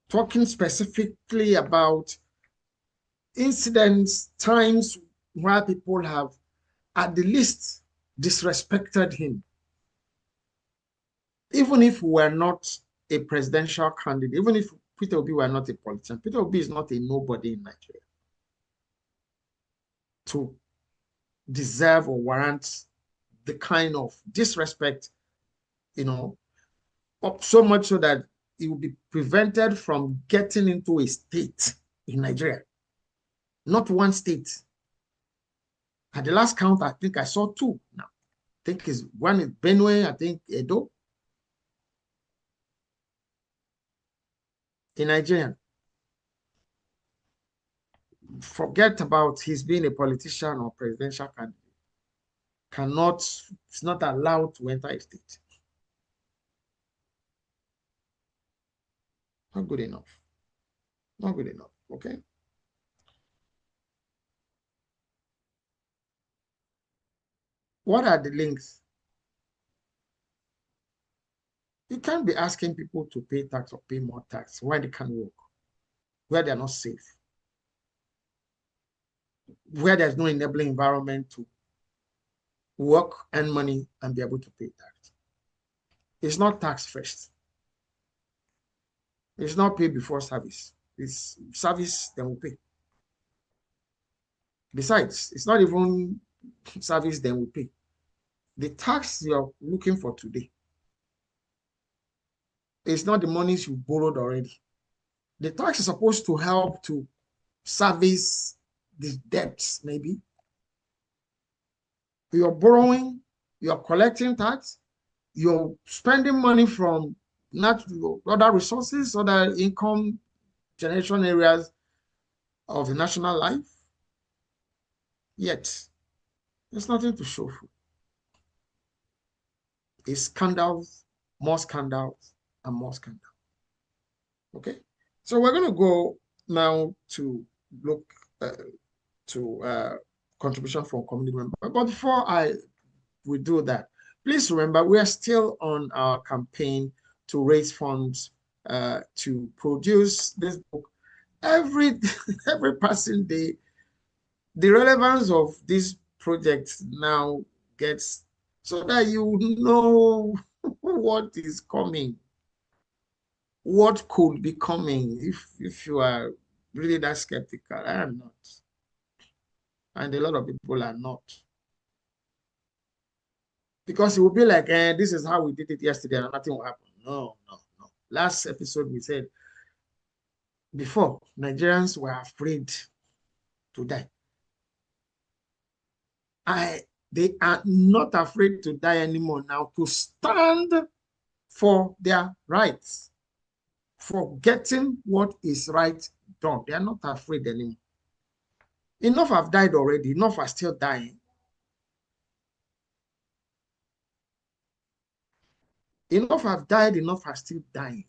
Talking specifically about incidents, times where people have at the least disrespected him. Even if we were not a presidential candidate, even if Peter Obi were not a politician, Peter Obi is not a nobody in Nigeria to deserve or warrant the kind of disrespect, so much so that it will be prevented from getting into a state in Nigeria. Not one state. At the last count, I think I saw two now. I think one is Benue, I think Edo. In Nigeria. Forget about his being a politician or presidential candidate. It's not allowed to enter a state. Not good enough. Not good enough, okay? What are the links? You can't be asking people to pay tax or pay more tax where they can't work, where they're not safe, where there's no enabling environment to work, earn money, and be able to pay tax. It's not tax first. It's not pay before service. It's service, then we pay. Besides, it's not even service, then we pay. The tax you're looking for today, it's not the monies you borrowed already. The tax is supposed to help to service the debts, maybe. You're borrowing, you're collecting tax, you're spending money from other resources, other income generation areas of the national life. Yet, there's nothing to show for. It's scandals, more scandals, and more scandals. Okay, so we're going to go now to look to contribution from community members. But before we do that, please remember we are still on our campaign to raise funds to produce this book. Every passing day, the relevance of this project now gets, so that you know what is coming, what could be coming if you are really that skeptical. I am not. And a lot of people are not. Because it will be like, this is how we did it yesterday and nothing will happen. No. Last episode we said, before, Nigerians were afraid to die. They are not afraid to die anymore now, to stand for their rights, for getting what is right done. They are not afraid anymore. Enough have died already. Enough are still dying. Enough have died. Enough are still dying.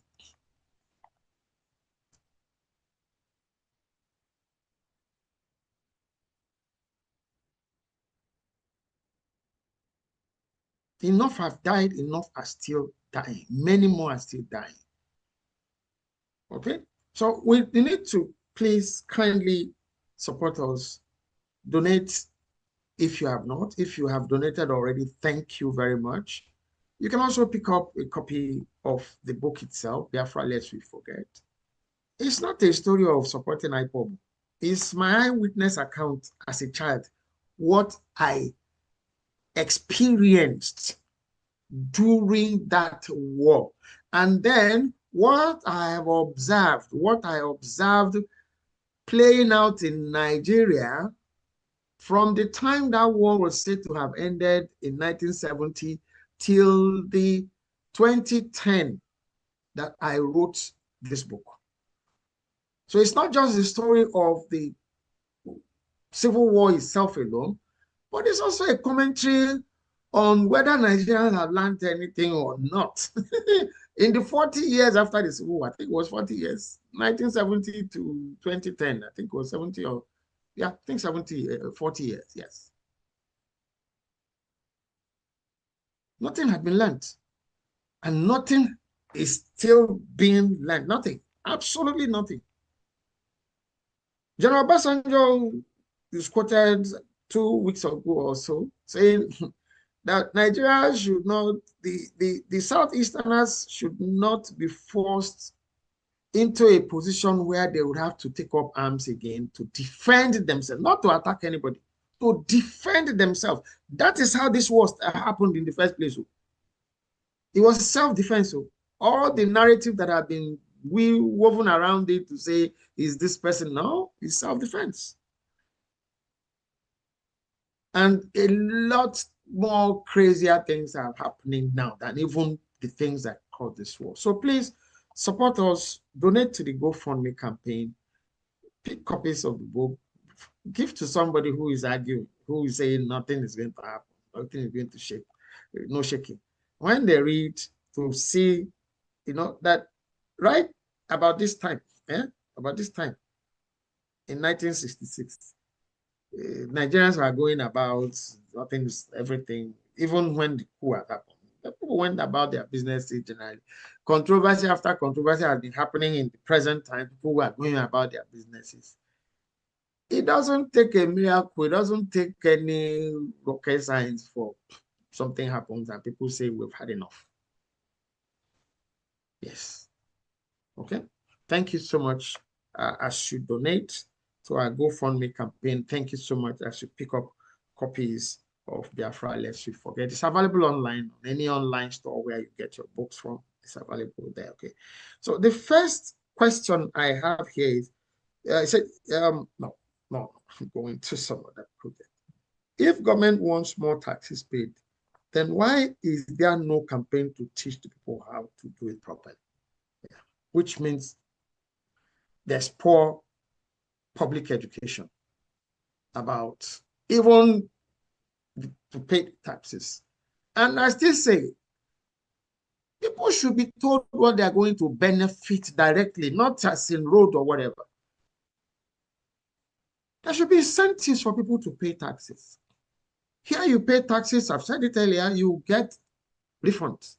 Enough have died. Enough are still dying. Many more are still dying. Okay? So we need to please kindly support us. Donate if you have not. If you have donated already, thank you very much. You can also pick up a copy of the book itself, Biafra Lest We Forget. It's not a story of supporting IPOB. It's my eyewitness account as a child, what I experienced during that war. And then what I observed playing out in Nigeria from the time that war was said to have ended in 1970 till the 2010 that I wrote this book. So it's not just the story of the Civil War itself alone, but it's also a commentary on whether Nigerians have learned anything or not. In the 40 years after the Civil War, I think it was 40 years, 1970 to 2010, I think it was 70 or, yeah, I think 40 years, yes. Nothing had been learned. And nothing is still being learned. Nothing, absolutely nothing. General Obasanjo is quoted 2 weeks ago or so, saying that Nigeria should not, the Southeasterners should not be forced into a position where they would have to take up arms again to defend themselves, not to attack anybody, to defend themselves. That is how this was happened in the first place. It was self-defense. All the narrative that have been woven around it to say, is this person? No, it's self-defense. And a lot more crazier things are happening now than even the things that caused this war. So please support us, donate to the GoFundMe campaign, pick copies of the book, give to somebody who is arguing, who is saying nothing is going to happen, nothing is going to shake, no shaking. When they read, to see, that right about this time, in 1966, Nigerians were going about nothing's everything, even when the coup had happened. The people went about their business generally. Controversy after controversy has been happening in the present time. People were going about their businesses. It doesn't take a miracle. It doesn't take any rocket science for something happens and people say we've had enough. Yes. Okay. Thank you so much. As you donate to our GoFundMe campaign, thank you so much as you pick up copies of Biafra Lest We Forget. It's available online on any online store where you get your books from. It's available there. Okay. So the first question I have here is, I said, no, I'm going to some other project. If government wants more taxes paid, then why is there no campaign to teach the people how to do it properly? Yeah. Which means there's poor public education about even to pay taxes. And I still say, people should be told what they're going to benefit directly, not as in road or whatever. There should be incentives for people to pay taxes. Here you pay taxes, I've said it earlier, you get refunds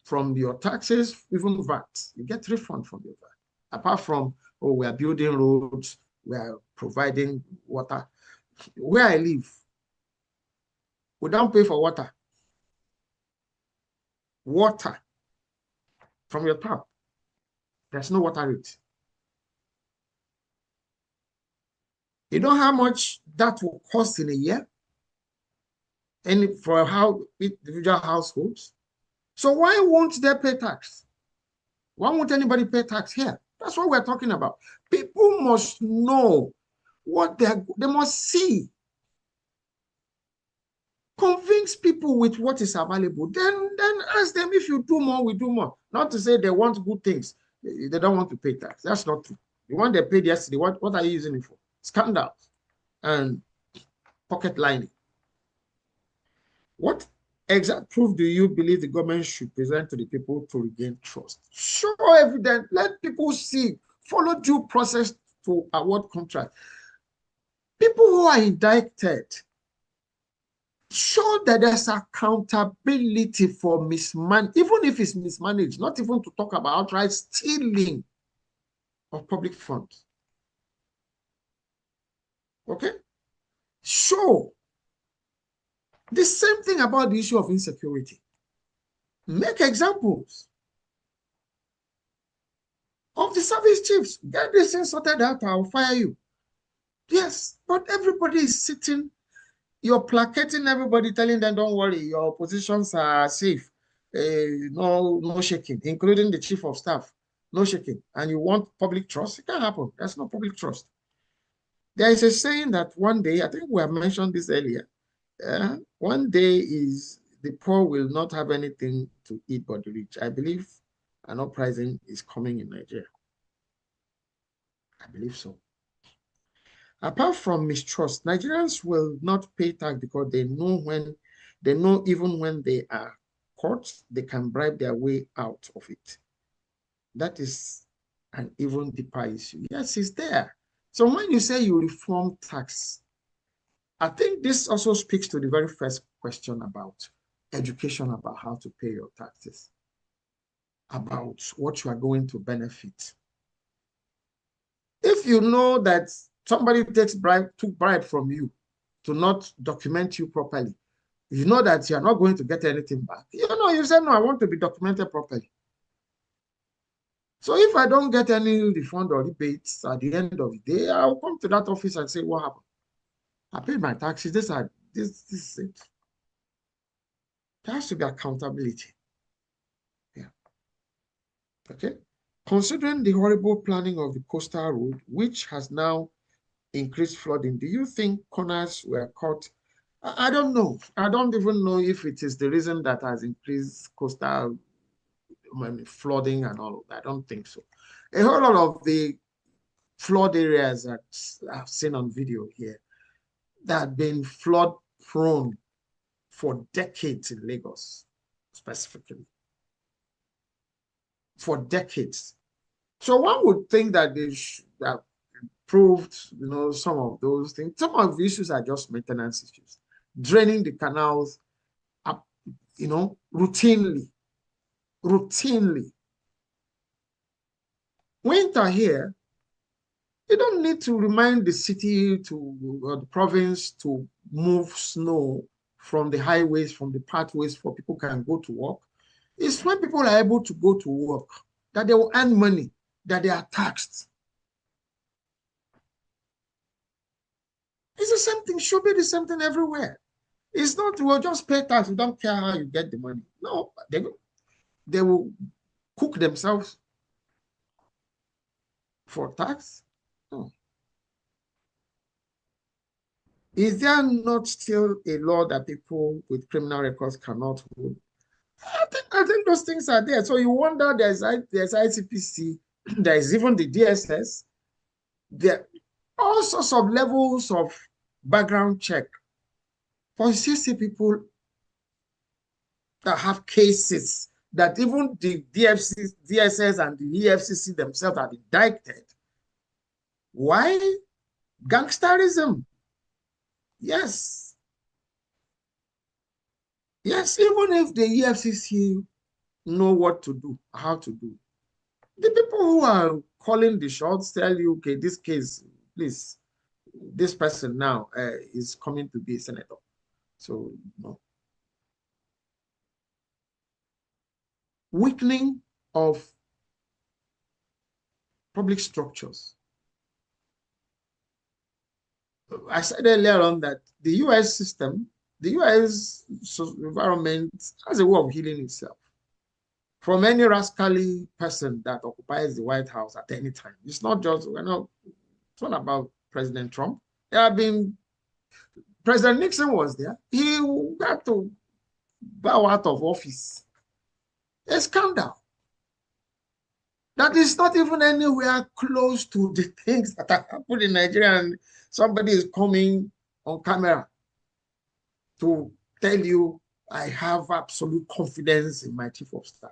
from your taxes, even VAT. You get refund from your VAT. Apart from, oh, we are building roads, we are providing water. Where I live, we don't pay for water. Water from your tap. There's no water rate. You know how much that will cost in a year? And for how individual households. So why won't they pay tax? Why won't anybody pay tax here? That's what we're talking about. People must know what they must see. Convince people with what is available. Then ask them, if you do more, we do more. Not to say they want good things. They don't want to pay tax. That's not true. The one they paid yesterday, what are you using it for? Scandals and pocket lining. What exact proof do you believe the government should present to the people to regain trust? Show evidence. Let people see. Follow due process to award contract. People who are indicted, show that there's accountability for mismanagement, even if it's mismanaged, not even to talk about outright stealing of public funds. Okay? Show. The same thing about the issue of insecurity. Make examples of the service chiefs. Get this thing sorted out, I'll fire you. Yes, but everybody is sitting, you're placating everybody, telling them, don't worry, your positions are safe. No shaking, including the chief of staff. No shaking. And you want public trust? It can't happen. That's not public trust. There is a saying that one day, I think we have mentioned this earlier, one day is the poor will not have anything to eat but the rich. I believe an uprising is coming in Nigeria. I believe so. Apart from mistrust, Nigerians will not pay tax because they know even when they are caught, they can bribe their way out of it. That is an even deeper issue. Yes, it's there. So when you say you reform tax, I think this also speaks to the very first question about education, about how to pay your taxes, about what you are going to benefit. If you know that somebody took bribe from you to not document you properly, you know that you're not going to get anything back. You say, no, I want to be documented properly. So if I don't get any refund or rebates at the end of the day, I'll come to that office and say, what happened? I paid my taxes. This is it. There has to be accountability. Yeah. Okay. Considering the horrible planning of the coastal road, which has now increased flooding, do you think corners were caught? I don't know. I don't even know if it is the reason that has increased coastal flooding and all of that. I don't think so. A whole lot of the flood areas that I've seen on video here that have been flood prone for decades in Lagos, specifically. For decades. So one would think that they should have improved, some of those things. Some of the issues are just maintenance issues. Draining the canals up, routinely. Winter here, you don't need to remind the city or the province to move snow from the highways, from the pathways for people can go to work. It's when people are able to go to work that they will earn money, that they are taxed. It's the same thing, should be the same thing everywhere. It's not, we'll just pay tax, we don't care how you get the money. No, they will cook themselves for tax. No. Is there not still a law that people with criminal records cannot hold? I think those things are there. So you wonder, there's ICPC, there's even the DSS, there all sorts of levels of background check. But you still see people that have cases that even the DSS and the EFCC themselves are indicted. Why? Gangsterism. Yes. Yes, even if the EFCC know what to do, how to do, the people who are calling the shots tell you, okay, this case, please, this person now is coming to be a senator. So, no. Weakening of public structures. I said earlier on that the US system, the US environment has a way of healing itself from any rascally person that occupies the White House at any time. It's not just, it's not about President Trump. There have been, President Nixon was there. He had to bow out of office. A scandal that is not even anywhere close to the things that are happening in Nigeria, and somebody is coming on camera to tell you, I have absolute confidence in my chief of staff.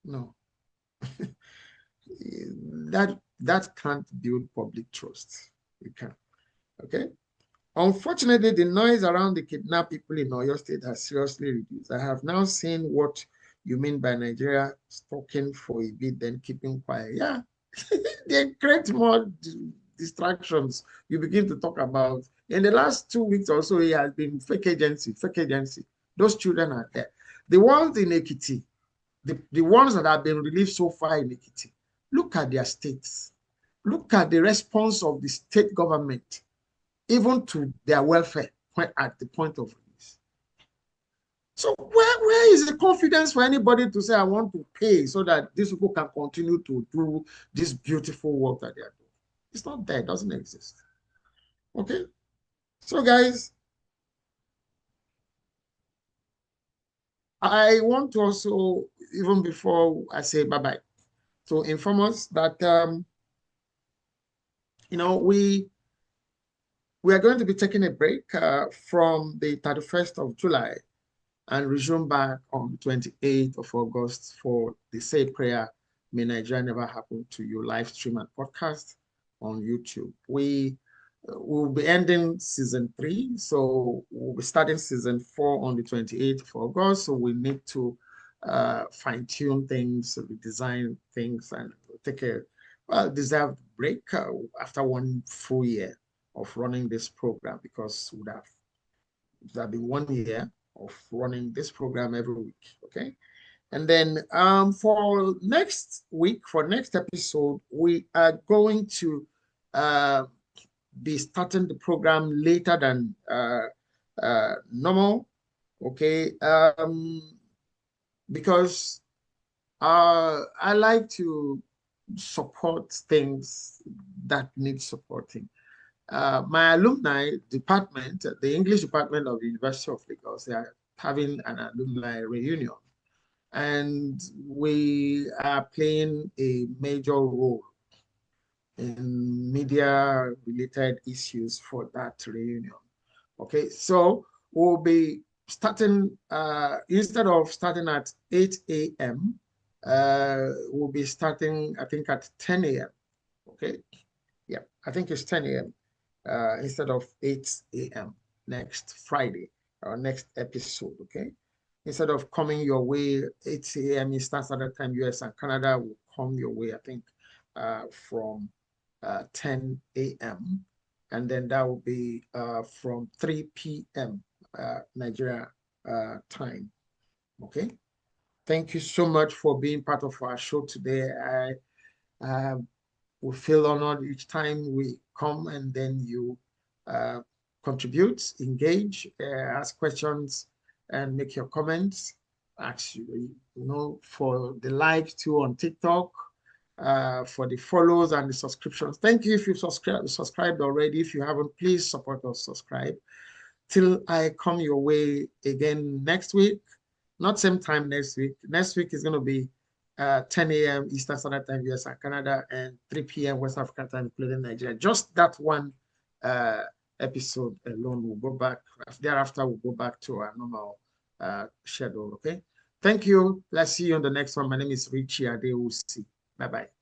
No. that can't build public trust. It can't. Okay. Unfortunately, the noise around the kidnapped people in Oyo State has seriously reduced. I have now seen what you mean by Nigeria talking for a bit, then keeping quiet. Yeah, they create more distractions. You begin to talk about, in the last 2 weeks or so, it has been fake agency. Those children are there. The ones in Ekiti, the ones that have been released so far in Ekiti, look at their states. Look at the response of the state government, even to their welfare at the point of release. So where is the confidence for anybody to say, I want to pay so that these people can continue to do this beautiful work that they are doing? It's not there. It doesn't exist. Okay? So, guys, I want to also, even before I say bye-bye, to inform us that, you know, we are going to be taking a break from the 31st of July and resume back on the 28th of August for the Say Prayer, May Nigeria Never Happen to You live stream and podcast on YouTube. We will be ending season 3, so we'll be starting season 4 on the 28th of August. So we need to fine-tune things, redesign things, and take a deserved break after 1 full year of running this program, because it would have been 1 year of running this program every week. Okay. And then for next week, for next episode, we are going to be starting the program later than normal. Okay. Because I like to support things that need supporting. My alumni department, the English department of the University of Lagos, they are having an alumni reunion. And we are playing a major role in media-related issues for that reunion. Okay, so we'll be starting, instead of starting at 8 a.m., we'll be starting, I think, at 10 a.m. Okay, yeah, I think it's 10 a.m. Instead of 8 a.m. next Friday, or next episode, okay? Instead of coming your way 8 a.m. Eastern Standard Time, US and Canada will come your way, I think, from 10 a.m. And then that will be from 3 p.m. Nigeria time, okay? Thank you so much for being part of our show today. We feel honored each time we come, and then you contribute, engage, ask questions, and make your comments. Actually, you know, for the likes too on TikTok, for the follows and the subscriptions. Thank you if you've subscribed already. If you haven't, please support us, subscribe. Till I come your way again next week, not same time next week. Next week is going to be 10 a.m. Eastern Standard Time, US and Canada, and 3 p.m. West African time, including Nigeria. Just that one episode alone will go back. Thereafter, we'll go back to our normal schedule, okay? Thank you. Let's see you on the next one. My name is Richie Adeusi. Bye-bye.